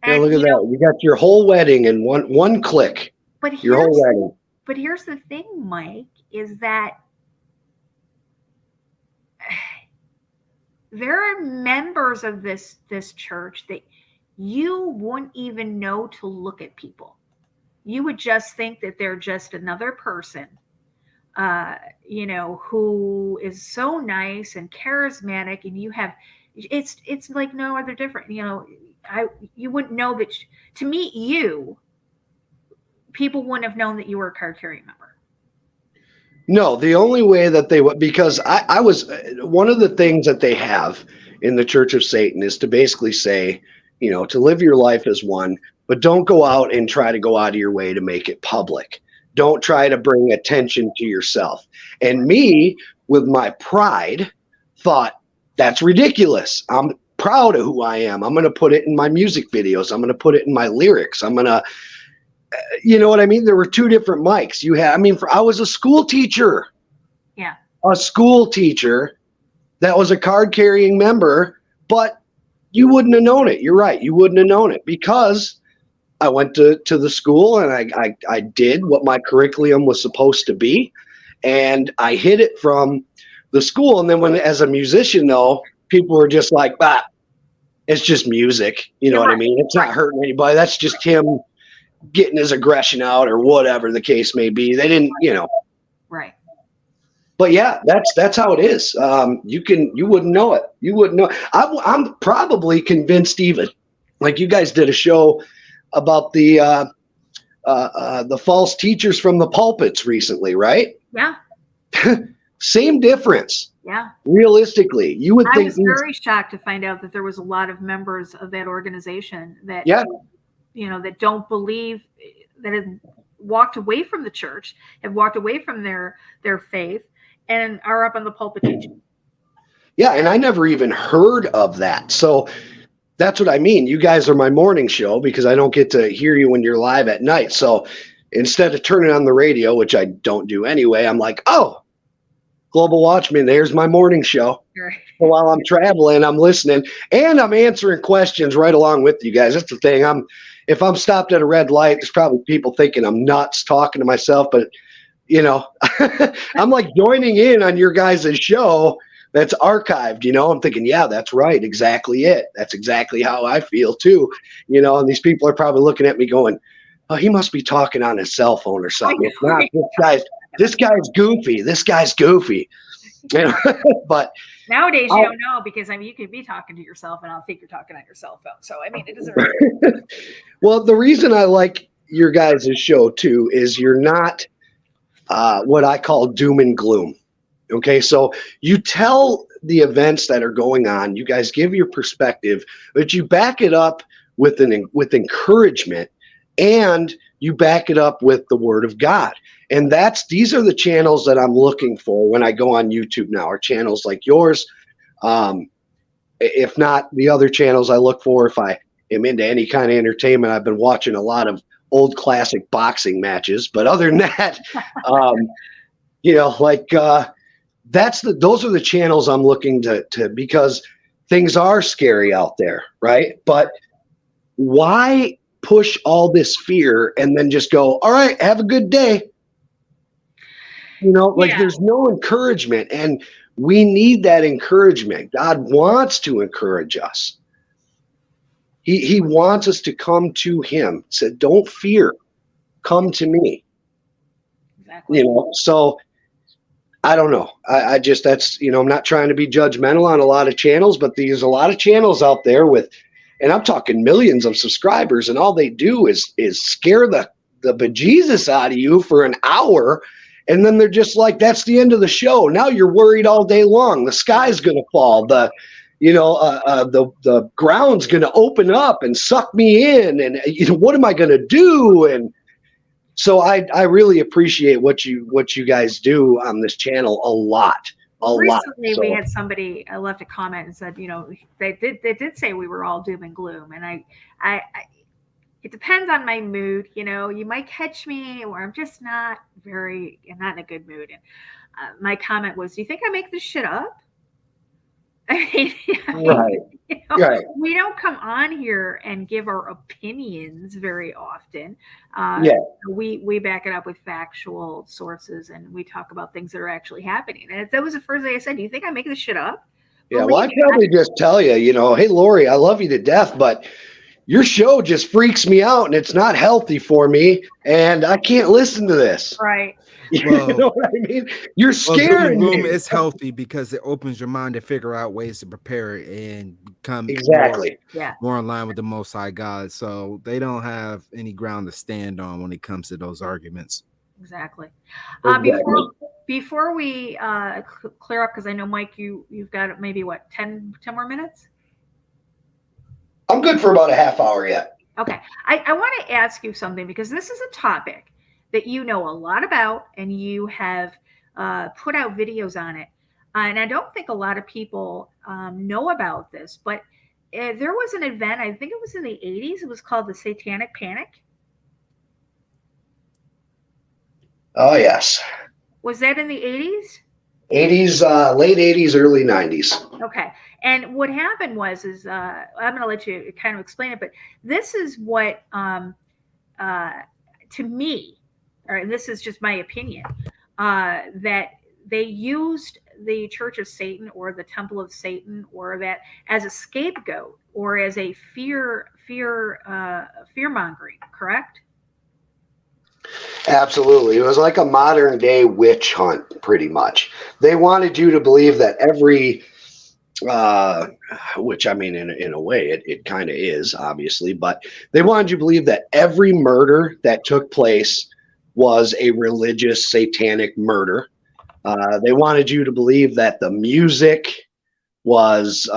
Yeah, look at that. You got your whole wedding in one click. But your whole wedding. But here's the thing, Mike, is that there are members of this church that you wouldn't even know to look at people. You would just think that they're just another person, who is so nice and charismatic, and it's like no other different. You wouldn't know that. To meet you, people wouldn't have known that you were a card carrying member. No, the only way that they would, because I was, one of the things that they have in the Church of Satan is to basically say, to live your life as one, but don't go out and try to go out of your way to make it public. Don't try to bring attention to yourself. And me, with my pride, thought, that's ridiculous. I'm proud of who I am. I'm going to put it in my music videos. I'm going to put it in my lyrics. I'm going to, you know what I mean? There were two different mics. I was a school teacher. Yeah. A school teacher that was a card-carrying member, but you wouldn't have known it. You're right. You wouldn't have known it because I went to the school and I did what my curriculum was supposed to be, and I hid it from the school. And then as a musician, though, people were just like, it's just music. You know what I mean? It's not hurting anybody. That's just him getting his aggression out or whatever the case may be. They didn't, Right. But yeah, that's how it is. You wouldn't know it. You wouldn't know. I'm probably convinced, even like you guys did a show about the false teachers from the pulpits recently, right? Yeah. Same difference. Yeah. Realistically, you would think. I was very shocked to find out that there was a lot of members of that organization that, that don't believe, that have walked away from the church, have walked away from their faith, and are up on the pulpit teaching. Yeah, and I never even heard of that. So that's what I mean. You guys are my morning show because I don't get to hear you when you're live at night. So instead of turning on the radio, which I don't do anyway, I'm like, oh, Global Watchman, there's my morning show. Right. So while I'm traveling, I'm listening and I'm answering questions right along with you guys. That's the thing. If I'm stopped at a red light, there's probably people thinking I'm nuts talking to myself, but I'm like joining in on your guys' show that's archived, I'm thinking, yeah, that's right. Exactly it. That's exactly how I feel too. And these people are probably looking at me going, oh, he must be talking on his cell phone or something. It's not, this guy's goofy. This guy's goofy. But nowadays you don't know, because you could be talking to yourself and I'll think you're talking on your cell phone. So it doesn't really. Well, the reason I like your guys' show too is you're not what I call doom and gloom. Okay, so you tell the events that are going on. You guys give your perspective, but you back it up with encouragement, and you back it up with the Word of God. And these are the channels that I'm looking for when I go on YouTube now, are channels like yours. If not the other channels I look for, if I am into any kind of entertainment, I've been watching a lot of old classic boxing matches. But other than that, those are the channels I'm looking to, because things are scary out there, right? But why push all this fear and then just go, all right, have a good day? There's no encouragement, and we need that encouragement. God wants to encourage us. He wants us to come to him. He said, don't fear, come to me. Exactly. So I don't know. I just, I'm not trying to be judgmental on a lot of channels, but there's a lot of channels out there and I'm talking millions of subscribers, and all they do is scare the bejesus out of you for an hour. And then they're just like, that's the end of the show. Now you're worried all day long. The sky's going to fall. The ground's going to open up and suck me in. And what am I going to do? And so I really appreciate what you guys do on this channel a lot. Recently, we had somebody left a comment and said, they did say we were all doom and gloom. And I it depends on my mood. You might catch me where I'm just not in a good mood. And my comment was, do you think I make this shit up? Right. We don't come on here and give our opinions very often. We back it up with factual sources, and we talk about things that are actually happening. And that was the first thing I said. Do you think I make this shit up? Yeah, well, I probably just tell you, hey, Lori, I love you to death, but your show just freaks me out, and it's not healthy for me, and I can't listen to this. Right. You know what I mean? You're scaring me. It's healthy because it opens your mind to figure out ways to prepare it and become more in line with the Most High God. So they don't have any ground to stand on when it comes to those arguments. Exactly. Before we clear up, because I know, Mike, you've got maybe 10 more minutes? I'm good for about a half hour yet. Okay. I want to ask you something, because this is a topic that you know a lot about, and you have put out videos on it. And I don't think a lot of people know about this, but there was an event, I think it was in the 80s. It was called the Satanic Panic. Oh, yes. Was that in the 80s? 80s, late 80s, early 90s. Okay. And what happened was, I'm going to let you kind of explain it, but this is what, to me, and this is just my opinion, that they used the Church of Satan or the Temple of Satan or that as a scapegoat or as a fear mongering, correct? Absolutely. It was like a modern day witch hunt, pretty much. They wanted you to believe that every, which I mean, in a way, it kind of is, obviously, but they wanted you to believe that every murder that took place was a religious satanic murder. They wanted you to believe that the music was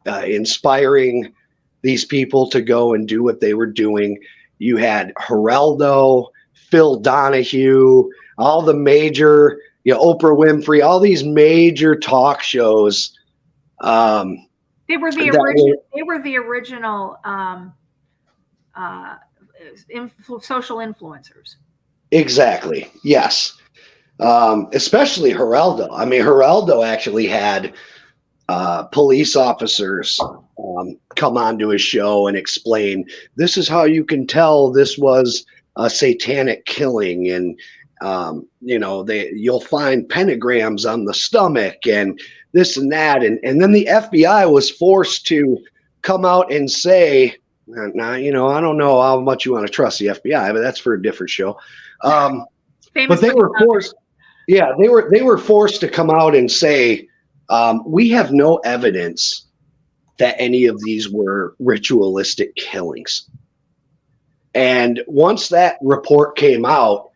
inspiring these people to go and do what they were doing. You had Geraldo, Phil Donahue, all the major, Oprah Winfrey, all these major talk shows. They were the original social influencers. Exactly. Yes. Especially Geraldo. I mean, Geraldo actually had police officers come onto his show and explain, this is how you can tell this was a satanic killing, and you'll find pentagrams on the stomach and this and that, and then the FBI was forced to come out and say, now, I don't know how much you want to trust the FBI, but that's for a different show. But they were forced. Yeah, they were forced to come out and say, we have no evidence that any of these were ritualistic killings. And once that report came out,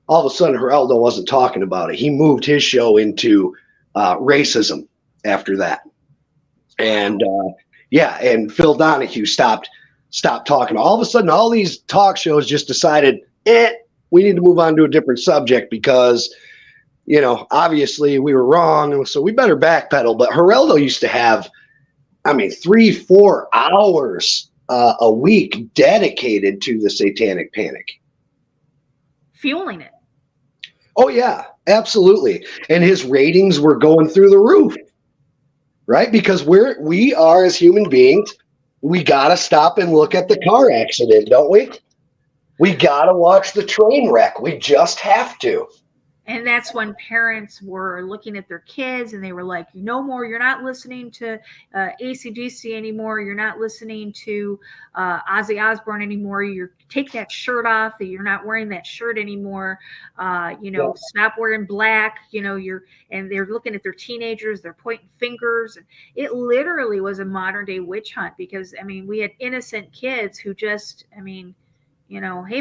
all of a sudden Geraldo wasn't talking about it. He moved his show into racism after that. And and Phil Donahue stopped talking. All of a sudden, all these talk shows just decided, we need to move on to a different subject because, obviously we were wrong, so we better backpedal. But Geraldo used to have, 3-4 hours a week dedicated to the Satanic Panic. Fueling it. Oh, yeah, absolutely. And his ratings were going through the roof, right? Because we are, as human beings, we got to stop and look at the car accident, don't we? We got to watch the train wreck. We just have to. And that's when parents were looking at their kids and they were like, no more, you're not listening to AC/DC anymore. You're not listening to Ozzy Osbourne anymore. Take that shirt off. You're not wearing that shirt anymore. Stop wearing black. And they're looking at their teenagers. They're pointing fingers. And it literally was a modern day witch hunt because, we had innocent kids who just, hey,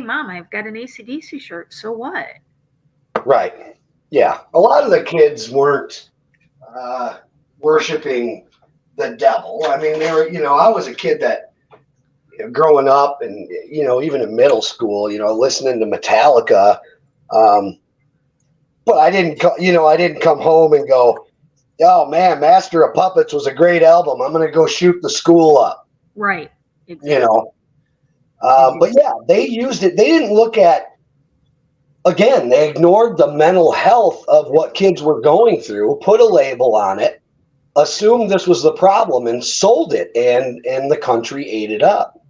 Mom, I've got an AC/DC shirt. So what? Right. Yeah. A lot of the kids weren't worshiping the devil. They were, I was a kid that growing up and, even in middle school, listening to Metallica. But I didn't come home and go, oh man, Master of Puppets was a great album. I'm going to go shoot the school up. Right. Exactly. But yeah, they used it. They didn't look at, again, they ignored the mental health of what kids were going through, put a label on it, assumed this was the problem, and sold it, and the country ate it up.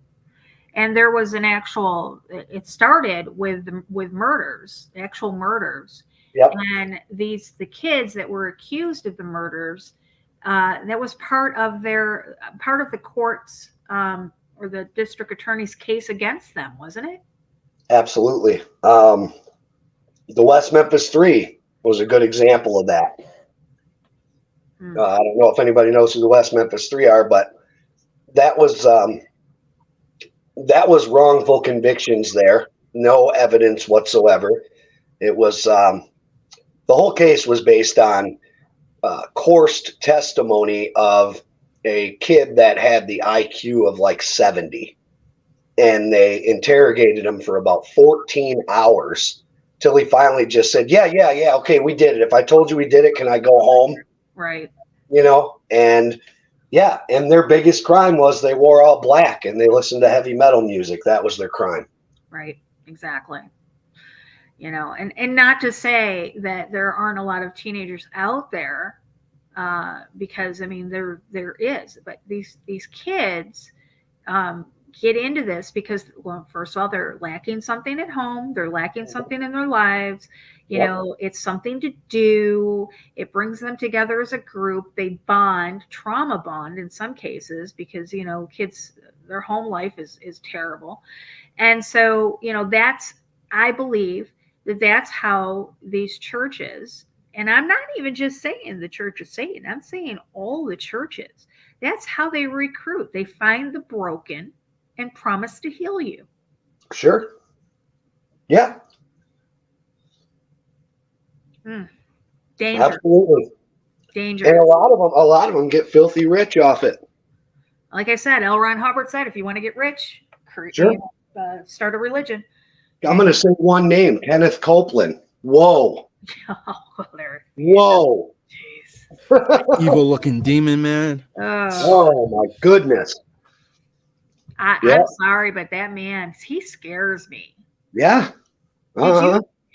And there was it started with murders, actual murders. Yep. And the kids that were accused of the murders, that was part of the court's or the district attorney's case against them, wasn't it? Absolutely. The West Memphis 3 was a good example of that. I don't know if anybody knows who the West Memphis 3 are, but that was wrongful convictions there. No evidence whatsoever. It was the whole case was based on coursed testimony of a kid that had the IQ of like 70. and they interrogated him for about 14 hours till he finally just said, yeah, okay, we did it. If I told you we did it, can I go home? Right. And yeah, and their biggest crime was they wore all black and they listened to heavy metal music. That was their crime. Right. Exactly. And not to say that there aren't a lot of teenagers out there, because I mean there is, but these kids get into this because, well, first of all, they're lacking something at home, they're lacking something in their lives. It's something to do. It brings them together as a group. They bond, trauma bond in some cases, because kids, their home life is terrible. And so I believe that's how these churches, and I'm not even just saying the Church of Satan, I'm saying all the churches, that's how they recruit. They find the broken and promise to heal you. Sure. Yeah. Danger. Absolutely. Danger. And a lot of them get filthy rich off it. Like I said, L. Ron Hubbard said, if you want to get rich, sure. Start a religion. I'm going to say one name, Kenneth Copeland. Whoa. Whoa. Jeez. Evil looking demon, man. Oh my goodness. I'm sorry, but that man, he scares me. Yeah.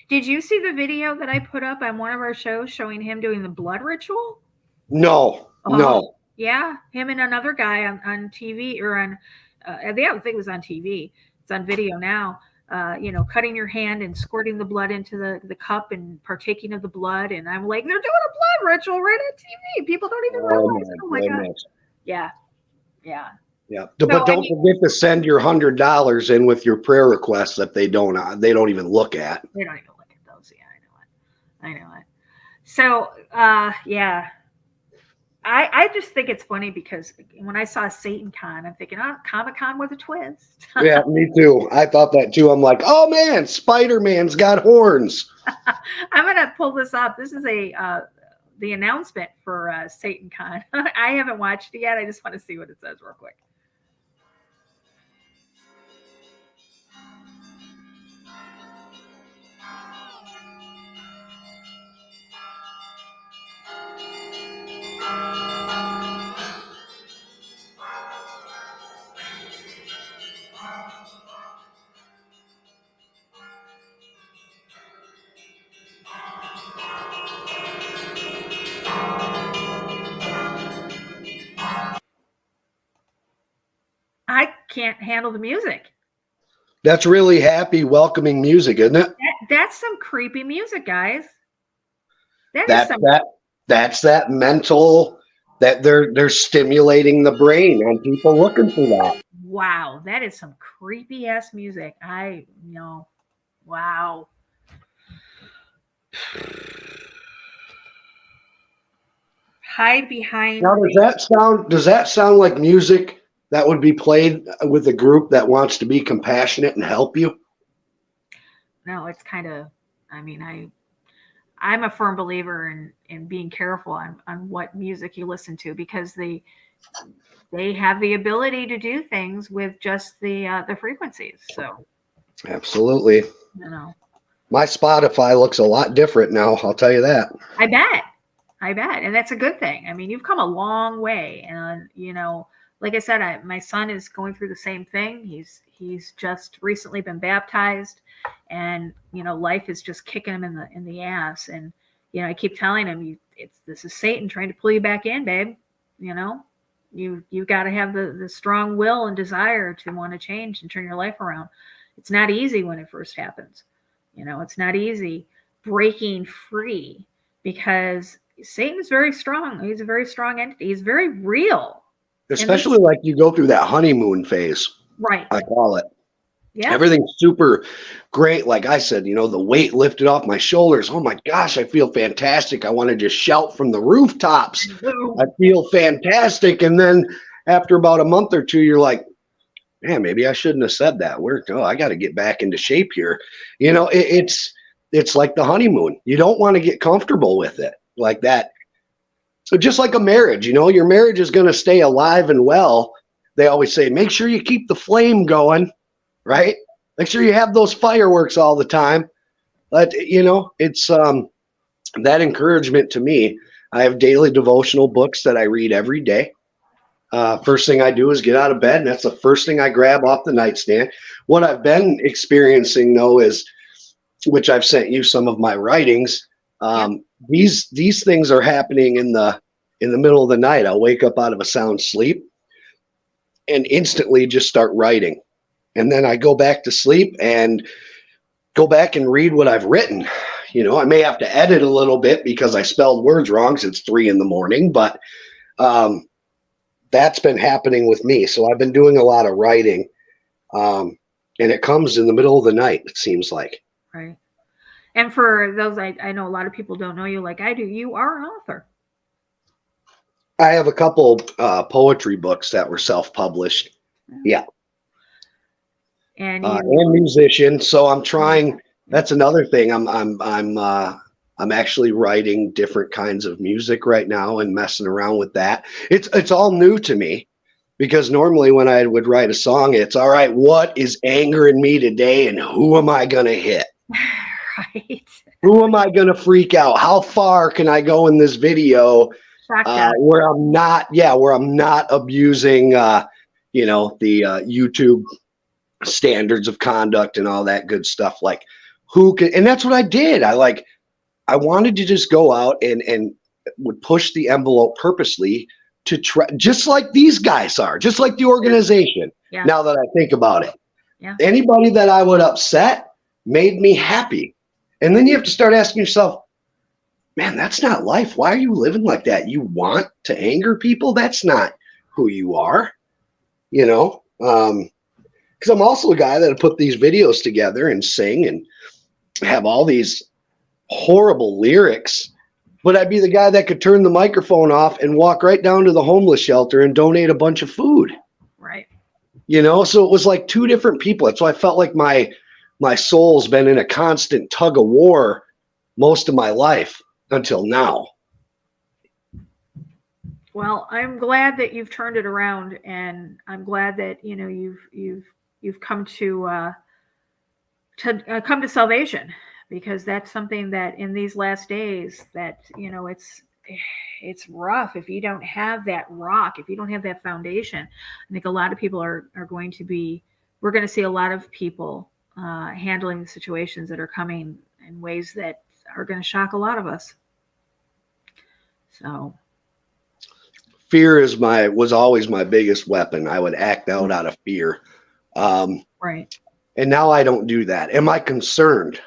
Did you see the video that I put up on one of our shows showing him doing the blood ritual? No. Yeah, him and another guy on TV, or on, I think it was on TV. It's on video now. Cutting your hand and squirting the blood into the cup and partaking of the blood. And I'm like, they're doing a blood ritual right on TV. People don't even realize it. Oh my God. Yeah. But don't forget to send your $100 in with your prayer requests that they don't even look at. They don't even look at those. Yeah, I know it. So, yeah. I just think it's funny because when I saw SatanCon, I'm thinking, Comic-Con with a twist. Yeah, me too. I thought that too. I'm like, oh man, Spider-Man's got horns. I'm gonna pull this up. This is the announcement for SatanCon. I haven't watched it yet. I just want to see what it says real quick. I can't handle the music. That's really happy, welcoming music, isn't it? That's some creepy music, guys. That's that mental, that they're stimulating the brain on people looking for that. Wow, that is some creepy ass music. I know. Wow. Hide behind. Now, does that sound like music that would be played with a group that wants to be compassionate and help you? No, it's kind of, I mean, I'm a firm believer in being careful on what music you listen to, because they have the ability to do things with just the frequencies. So absolutely. My Spotify looks a lot different now, I'll tell you that. I bet. And that's a good thing. I mean, you've come a long way. And, like I said, my son is going through the same thing. He's just recently been baptized, and, life is just kicking him in the ass. And, I keep telling him, this is Satan trying to pull you back in, babe. You've got to have the strong will and desire to want to change and turn your life around. It's not easy when it first happens. It's not easy breaking free, because Satan is very strong. He's a very strong entity. He's very real. Especially like you go through that honeymoon phase. Right. I call it. Yeah. Everything's super great. Like I said, the weight lifted off my shoulders. Oh my gosh, I feel fantastic. I want to just shout from the rooftops. I feel fantastic. And then after about a month or two, you're like, man, maybe I shouldn't have said that. I got to get back into shape here. It's like the honeymoon. You don't want to get comfortable with it like that. So just like a marriage, your marriage is going to stay alive and well. They always say, make sure you keep the flame going. right? Make sure you have those fireworks all the time. But, you know, it's that encouragement to me. I have daily devotional books that I read every day. First thing I do is get out of bed, and that's the first thing I grab off the nightstand. What I've been experiencing, though, is, which I've sent you some of my writings. These things are happening in the middle of the night. I'll wake up out of a sound sleep and instantly just start writing, and then I go back to sleep and go back and read what I've written. You know, I may have to edit a little bit because I spelled words wrong because it's 3 a.m, but that's been happening with me. So I've been doing a lot of writing, and it comes in the middle of the night, it seems like. Right. And for those, I know a lot of people don't know you like I do. You are an author. I have a couple poetry books that were self-published. Yeah. And and musician. So I'm trying. That's another thing. I'm actually writing different kinds of music right now and messing around with that. It's all new to me, because normally when I would write a song, it's all right, what is angering me today and who am I going to hit? Right. Who am I going to freak out? How far can I go in this video where I'm not abusing, the YouTube standards of conduct and all that good stuff. Like, who can, and that's what I did. I wanted to just go out and would push the envelope purposely to try, just like these guys are, just like the organization. Yeah. Now that I think about it, yeah. Anybody that I would upset made me happy. And then you have to start asking yourself, man, that's not life. Why are you living like that? You want to anger people? That's not who you are, you know? Because I'm also a guy that put these videos together and sing and have all these horrible lyrics, but I'd be the guy that could turn the microphone off and walk right down to the homeless shelter and donate a bunch of food. Right. You know, so it was like two different people. So I felt like my soul's been in a constant tug of war most of my life until now. Well, I'm glad that you've turned it around, and I'm glad that you've come to come to salvation, because that's something that in these last days that it's rough if you don't have that rock, if you don't have that foundation. I think a lot of people are going to be. We're going to see a lot of people handling the situations that are coming in ways that are going to shock a lot of us. So. Fear was always my biggest weapon. I would act out of fear. Right. And now I don't do that. Am I concerned?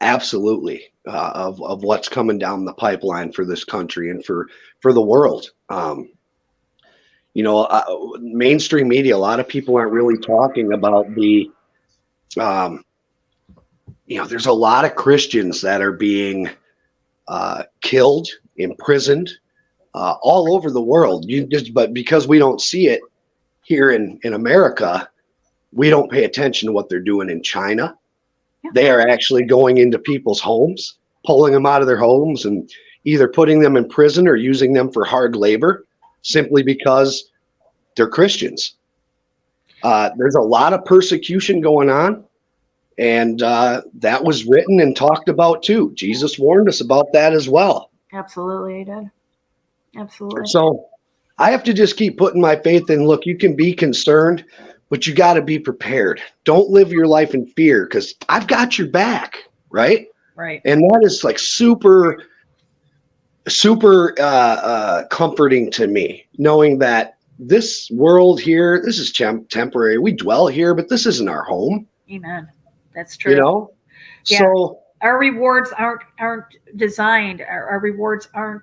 Absolutely. Of what's coming down the pipeline for this country and for the world. Mainstream media, a lot of people aren't really talking about there's a lot of Christians that are being killed, imprisoned, all over the world. But because we don't see it here in America, we don't pay attention to what they're doing in China. Yeah. They are actually going into people's homes, pulling them out of their homes and either putting them in prison or using them for hard labor simply because they're Christians. There's a lot of persecution going on, and that was written and talked about too. Jesus warned us about that as well. Absolutely, he did. Absolutely. So I have to just keep putting my faith in. Look, you can be concerned, but you got to be prepared. Don't live your life in fear, because I've got your back, right? Right. And that is like super comforting to me, knowing that this world here, this is temporary. We dwell here, but this isn't our home. Amen. That's true. You know? Yeah. So our rewards aren't designed. Our rewards aren't.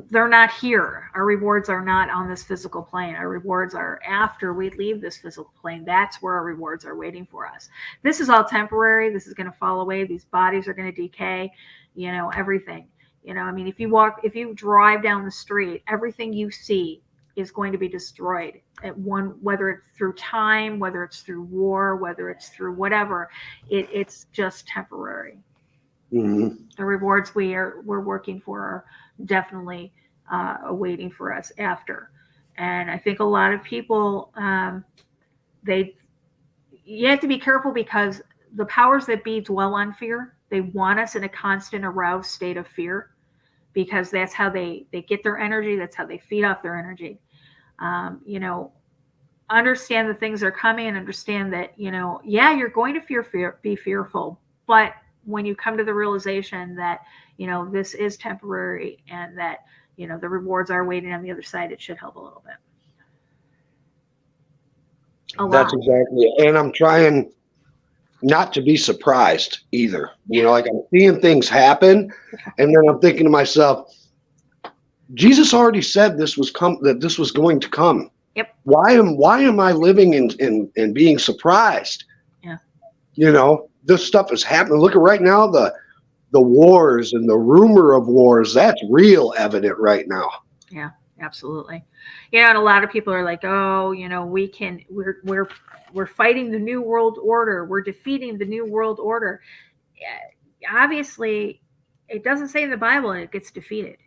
They're not here. Our rewards are not on this physical plane. Our rewards are after we leave this physical plane. That's where our rewards are waiting for us. This is all temporary. This is going to fall away. These bodies are going to decay, everything. If you drive down the street, everything you see is going to be destroyed whether it's through time, whether it's through war, whether it's through whatever, it's just temporary. Mm-hmm. The rewards we're working for are definitely waiting for us after And I think a lot of people, you have to be careful because the powers that be dwell on fear. They want us in a constant aroused state of fear because that's how they get their energy. That's how they feed off their energy. Understand the things that are coming and understand that, you're going to be fearful. But when you come to the realization that, this is temporary and that, the rewards are waiting on the other side, it should help a little bit. That's exactly it. And I'm trying not to be surprised either. Like I'm seeing things happen and then I'm thinking to myself, Jesus already said that this was going to come. Yep. Why am I living in being surprised? Yeah. This stuff is happening. Look at right now, the wars and the rumor of wars, that's real evident right now. Yeah, absolutely. And a lot of people are like, oh, we're fighting the new world order. We're defeating the new world order. Obviously, it doesn't say in the Bible it gets defeated.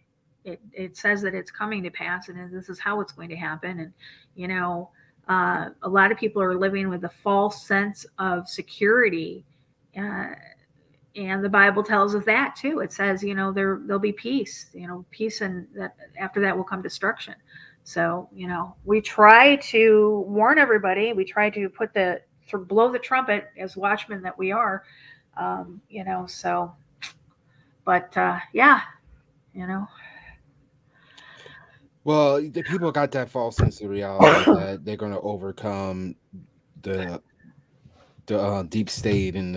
It says that it's coming to pass and this is how it's going to happen. And, a lot of people are living with a false sense of security. And the Bible tells us that too. It says, there'll be peace, peace, and that after that will come destruction. So, we try to warn everybody. We try to blow the trumpet as watchmen that we are, so, but, Well, the people got that false sense of reality that they're going to overcome the deep state and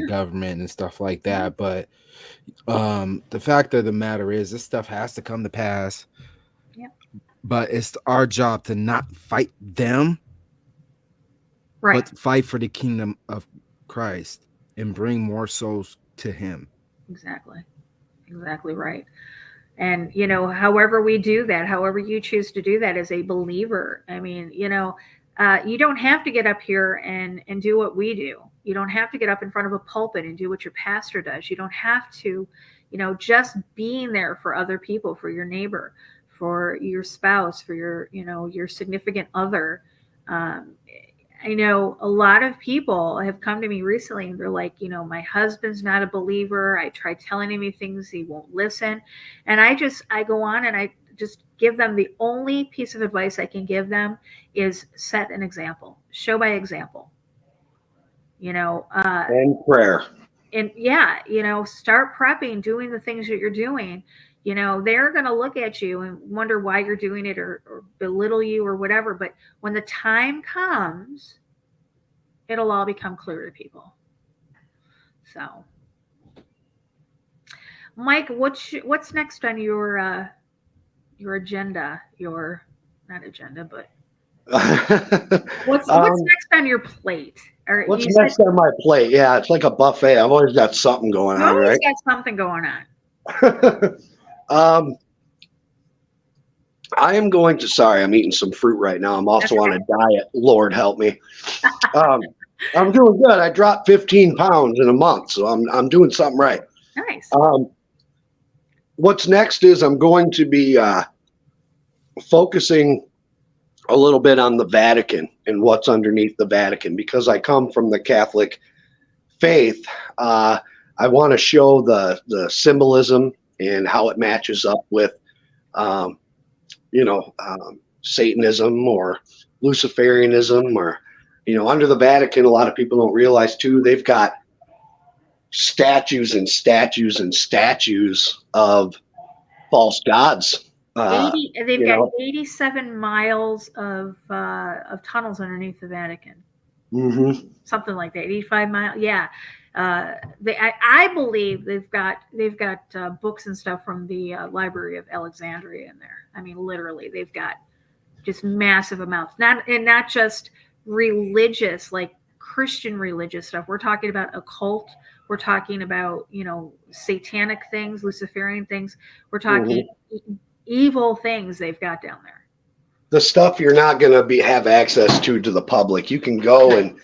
government and stuff like that. But the fact of the matter is, this stuff has to come to pass. Yep. But it's our job to not fight them, right, but fight for the kingdom of Christ and bring more souls to Him. Exactly right. And however we do that, however you choose to do that as a believer, I mean, you don't have to get up here and do what we do. You don't have to get up in front of a pulpit and do what your pastor does. You don't have to, just being there for other people, for your neighbor, for your spouse, for your significant other. I know a lot of people have come to me recently and they're like, my husband's not a believer. I tried telling him things, he won't listen. And I go on and I just give them the only piece of advice I can give them is set an example, show by example, and prayer. And start prepping, doing the things that you're doing. They're going to look at you and wonder why you're doing it or belittle you or whatever. But when the time comes, it'll all become clear to people. So, Mike, what's next on your agenda? Not agenda, but what's next on your plate? What's next on my plate? Yeah, it's like a buffet. I've always got something going on, right? Got something going on. I am going to. Sorry, I'm eating some fruit right now. I'm also on a diet. Lord help me. I'm doing good. I dropped 15 pounds in a month, so I'm doing something right. Nice. What's next is I'm going to be focusing a little bit on the Vatican and what's underneath the Vatican, because I come from the Catholic faith. I want to show the symbolism and how it matches up with, Satanism or Luciferianism, or, under the Vatican, a lot of people don't realize too, they've got statues and statues and statues of false gods. They've got 87 miles of tunnels underneath the Vatican. Mm-hmm. Something like that, 85 miles. Yeah. I believe they've got books and stuff from the Library of Alexandria in there. I mean, literally, they've got just massive amounts. Not just religious, like Christian religious stuff. We're talking about occult. We're talking about satanic things, Luciferian things. We're talking evil things they've got down there. The stuff you're not going to have access to the public. You can go and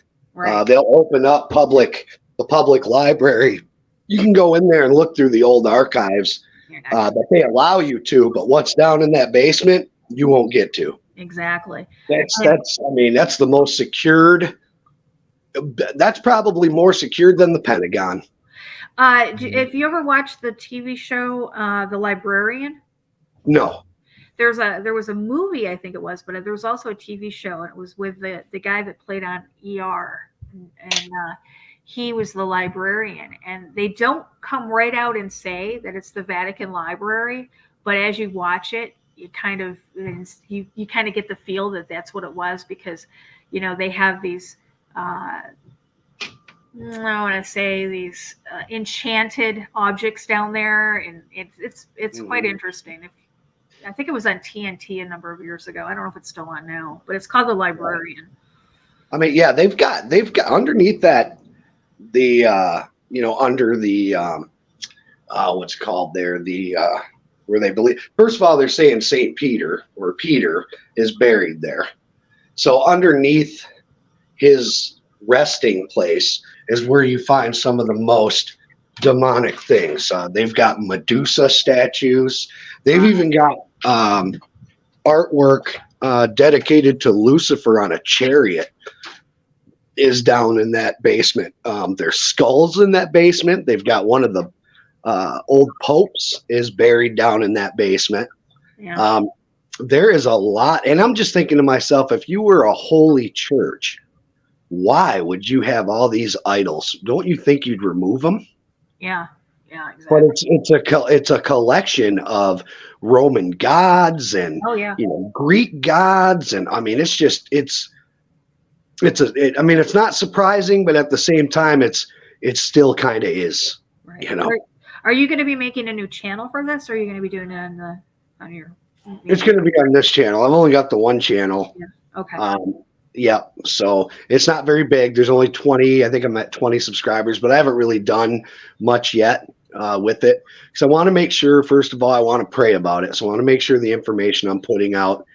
they'll open up the public library. You can go in there and look through the old archives that they allow you to, but what's down in that basement, you won't get to. Exactly. That's I mean, that's the most secured. That's probably more secured than the Pentagon. If you ever watched the TV show The Librarian, No. there was a movie, I think it was, but there was also a TV show, and it was with the guy that played on ER, and he was the librarian. And they don't come right out and say that it's the Vatican Library, but as you watch it, you kind of get the feel that that's what it was, because they have these I want to say these enchanted objects down there, and it's quite interesting. I think it was on TNT a number of years ago. I don't know if it's still on now, but it's called The Librarian. I mean, yeah, they've got underneath that under the what's it called there, the where they believe, first of all, they're saying St. Peter or Peter is buried there. So underneath his resting place is where you find some of the most demonic things. They've got Medusa statues. They've even got artwork dedicated to Lucifer on a chariot is down in that basement. There's skulls in that basement. They've got one of the old popes is buried down in that basement. Yeah. There is a lot. And I'm just thinking to myself, if you were a holy church, why would you have all these idols? Don't you think you'd remove them? Yeah, exactly. But it's a collection of Roman gods and Greek gods, and I mean it's not surprising, but at the same time it still kind of is. Right. Are you going to be making a new channel for this, or are you going to be doing it on your? It's going to be on this channel. I've only got the one channel. Yeah. Okay. Yeah, so it's not very big. There's only 20. I think I'm at 20 subscribers, but I haven't really done much yet with it, because I want to make sure, first of all, I want to pray about it. So I want to make sure the information I'm putting out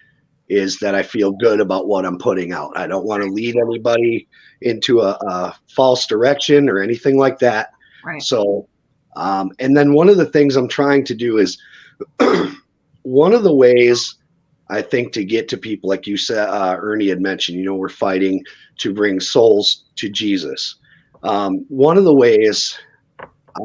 is that I feel good about what I'm putting out. I don't want to lead anybody into a false direction or anything like that. Right. So, and then one of the things I'm trying to do is one of the ways I think to get to people, like you said, Ernie had mentioned, we're fighting to bring souls to Jesus. One of the ways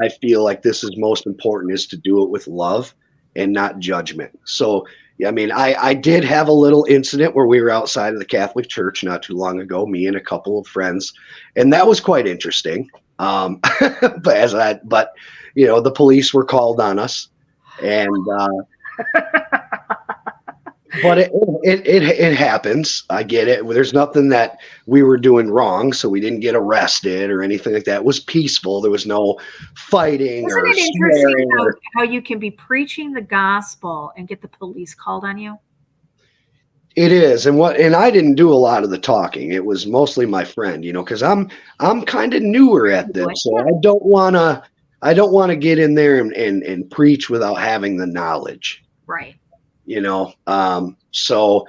I feel like this is most important is to do it with love and not judgment. So, I mean, I did have a little incident where we were outside of the Catholic Church not too long ago, me and a couple of friends, and that was quite interesting. But the police were called on us, and but it happens. I get it. There's nothing that we were doing wrong, so we didn't get arrested or anything like that. It was peaceful. There was no fighting. Isn't it interesting how you can be preaching the gospel and get the police called on you? It is, and I didn't do a lot of the talking. It was mostly my friend, because I'm kind of newer at this, so I don't want to get in there and preach without having the knowledge. Right. So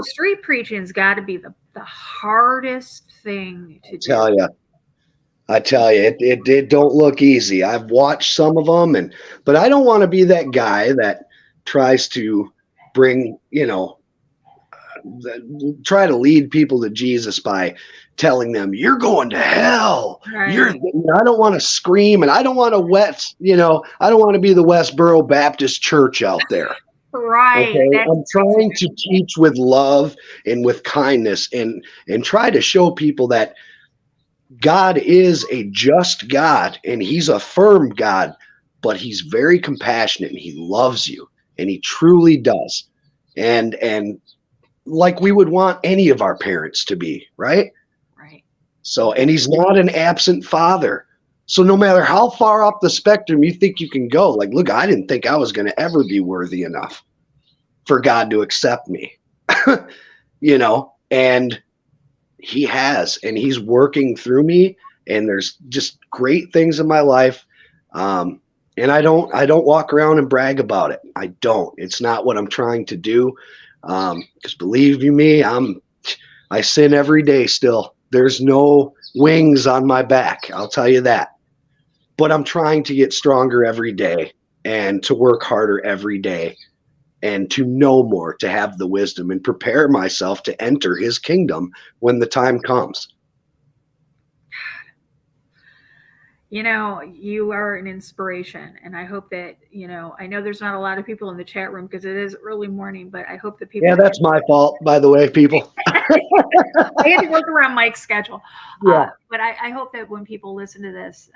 street preaching's got to be the hardest thing to do. I tell you, it don't look easy. I've watched some of them, but I don't want to be that guy that tries to bring, try to lead people to Jesus by telling them you're going to hell. Right. I don't want to scream, and I don't want to I don't want to be the Westboro Baptist Church out there. Right. Okay? I'm trying to teach with love and with kindness and try to show people that God is a just God, and he's a firm God, but he's very compassionate, and he loves you, and he truly does. And like we would want any of our parents to be, right? Right. So, and he's not an absent father. So no matter how far up the spectrum you think you can go, like, look, I didn't think I was going to ever be worthy enough for God to accept me, and he has, and he's working through me, and there's just great things in my life. And I don't walk around and brag about it. I don't. It's not what I'm trying to do. Because believe you me, I sin every day still. There's no wings on my back, I'll tell you that. But I'm trying to get stronger every day and to work harder every day and to know more, to have the wisdom and prepare myself to enter his kingdom when the time comes. You know, you are an inspiration, and I hope that, I know there's not a lot of people in the chat room because it is early morning, but I hope that people. Yeah, that's my fault, by the way, people. I had to work around Mike's schedule. Yeah. But I hope that when people listen to this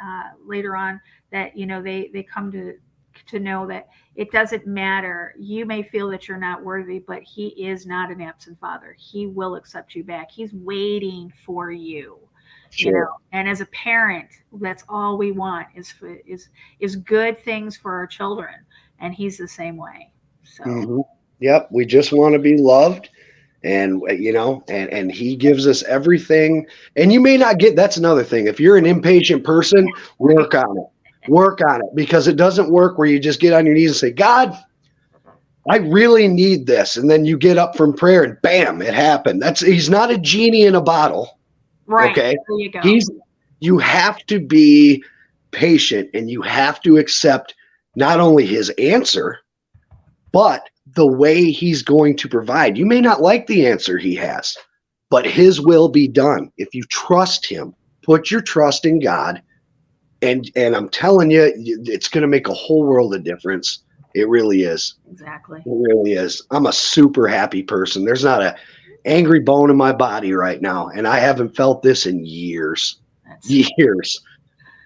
later on, that, they come to know that it doesn't matter. You may feel that you're not worthy, but he is not an absent father. He will accept you back. He's waiting for you. Sure. And as a parent, that's all we want is good things for our children, and he's the same way. So Yep, we just want to be loved, and and he gives us everything. And you may not get, that's another thing, if you're an impatient person, work on it, because it doesn't work where you just get on your knees and say, God, I really need this, and then you get up from prayer and bam, it happened. He's not a genie in a bottle. Right. Okay. There you go. You have to be patient, and you have to accept not only his answer, but the way he's going to provide. You may not like the answer he has, but his will be done. If you trust him, put your trust in God, and I'm telling you, it's going to make a whole world of difference. It really is. Exactly. It really is. I'm a super happy person. There's not a angry bone in my body right now, and I haven't felt this in years.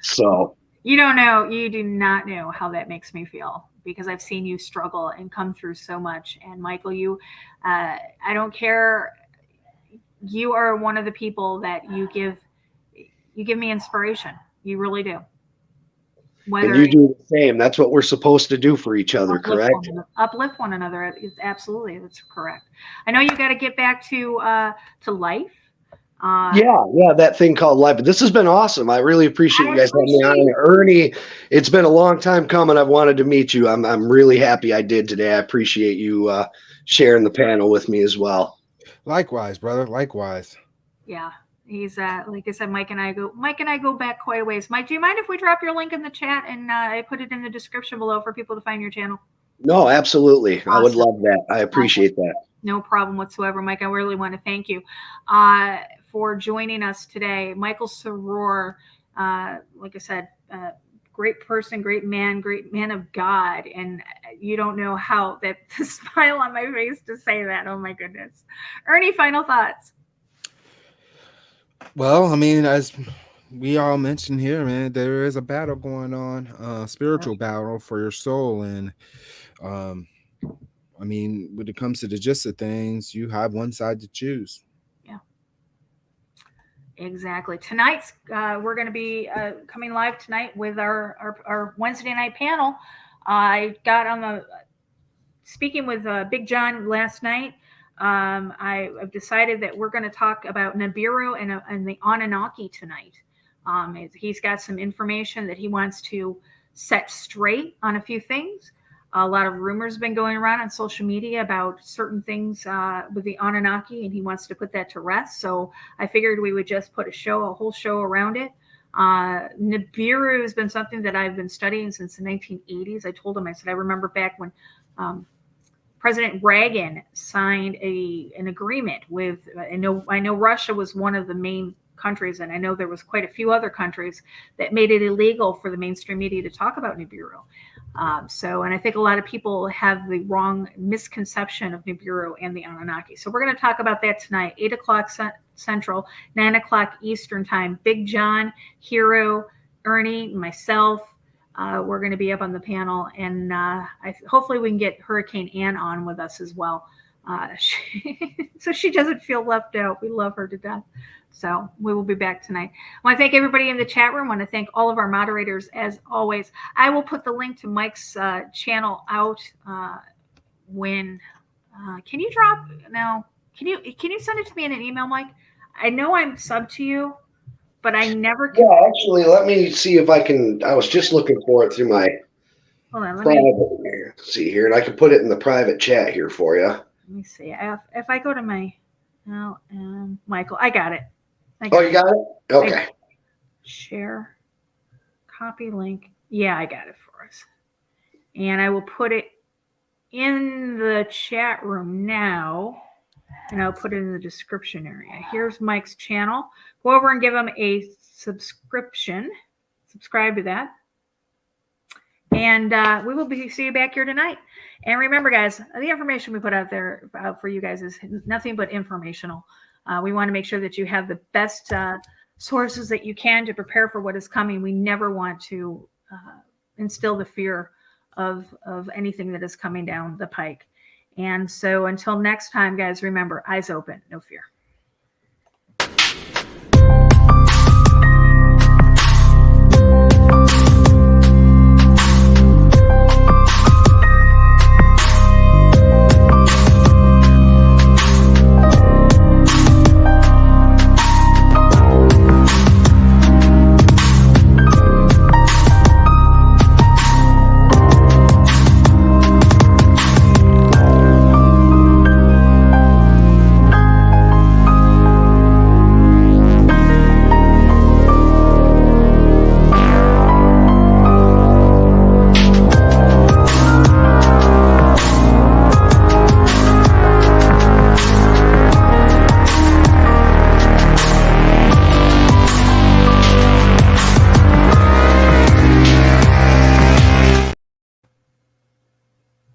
So you do not know how that makes me feel, because I've seen you struggle and come through so much. And Michael, I don't care, you are one of the people that you give me inspiration. You really do. And you do the same. That's what we're supposed to do for each other, correct? Uplift one another. Absolutely, that's correct. I know you got to get back to life. Yeah, that thing called life. But this has been awesome. I really appreciate you guys having me on. Ernie, it's been a long time coming. I've wanted to meet you. I'm really happy I did today. I appreciate you sharing the panel with me as well. Likewise, brother. Likewise. Yeah. He's like I said, Mike and I go back quite a ways. Mike, do you mind if we drop your link in the chat and I put it in the description below for people to find your channel? No, absolutely. Awesome. I would love that. I appreciate that. No problem whatsoever, Mike. I really want to thank you for joining us today. Michael Serour, like I said, great person, great man of God. And you don't know how that the smile on my face to say that. Oh my goodness. Ernie, final thoughts. Well, I mean, as we all mentioned here, man, there is a battle going on, spiritual battle for your soul. And I mean, when it comes to the gist of things, you have one side to choose. Yeah, exactly. Tonight's we're going to be coming live tonight with our Wednesday night panel. I got on speaking with Big John last night. I've decided that we're going to talk about Nibiru and the Anunnaki tonight. He's got some information that he wants to set straight on a few things. A lot of rumors have been going around on social media about certain things with the Anunnaki, and he wants to put that to rest. So I figured we would just put a whole show around it. Nibiru has been something that I've been studying since the 1980s. I told him, I said, I remember back when President Reagan signed an agreement with, I know Russia was one of the main countries, and I know there was quite a few other countries that made it illegal for the mainstream media to talk about Nibiru. And I think a lot of people have the wrong misconception of Nibiru and the Anunnaki. So we're going to talk about that tonight, 8 o'clock Central, 9 o'clock Eastern time. Big John, Hero, Ernie, myself, we're going to be up on the panel, and hopefully we can get Hurricane Anne on with us as well, so she doesn't feel left out. We love her to death. So we will be back tonight. I want to thank everybody in the chat room. I want to thank all of our moderators as always. I will put the link to Mike's channel out when. Can you drop now? Can you send it to me in an email, Mike? I know I'm sub to you, but I never can. Yeah, actually, let me see if I can. I was just looking for it through my private. See here, and I can put it in the private chat here for you. Let me see. If I go to my Michael, I got it. You got it? Okay. Share, copy link. Yeah, I got it for us. And I will put it in the chat room now, and I'll put it in the description area. Here's Mike's channel. Go over and give him a subscription. Subscribe to that. And we will see you back here tonight. And remember, guys, the information we put out there for you guys is nothing but informational. We want to make sure that you have the best sources that you can to prepare for what is coming. We never want to instill the fear of anything that is coming down the pike. And so until next time, guys, remember, eyes open, no fear.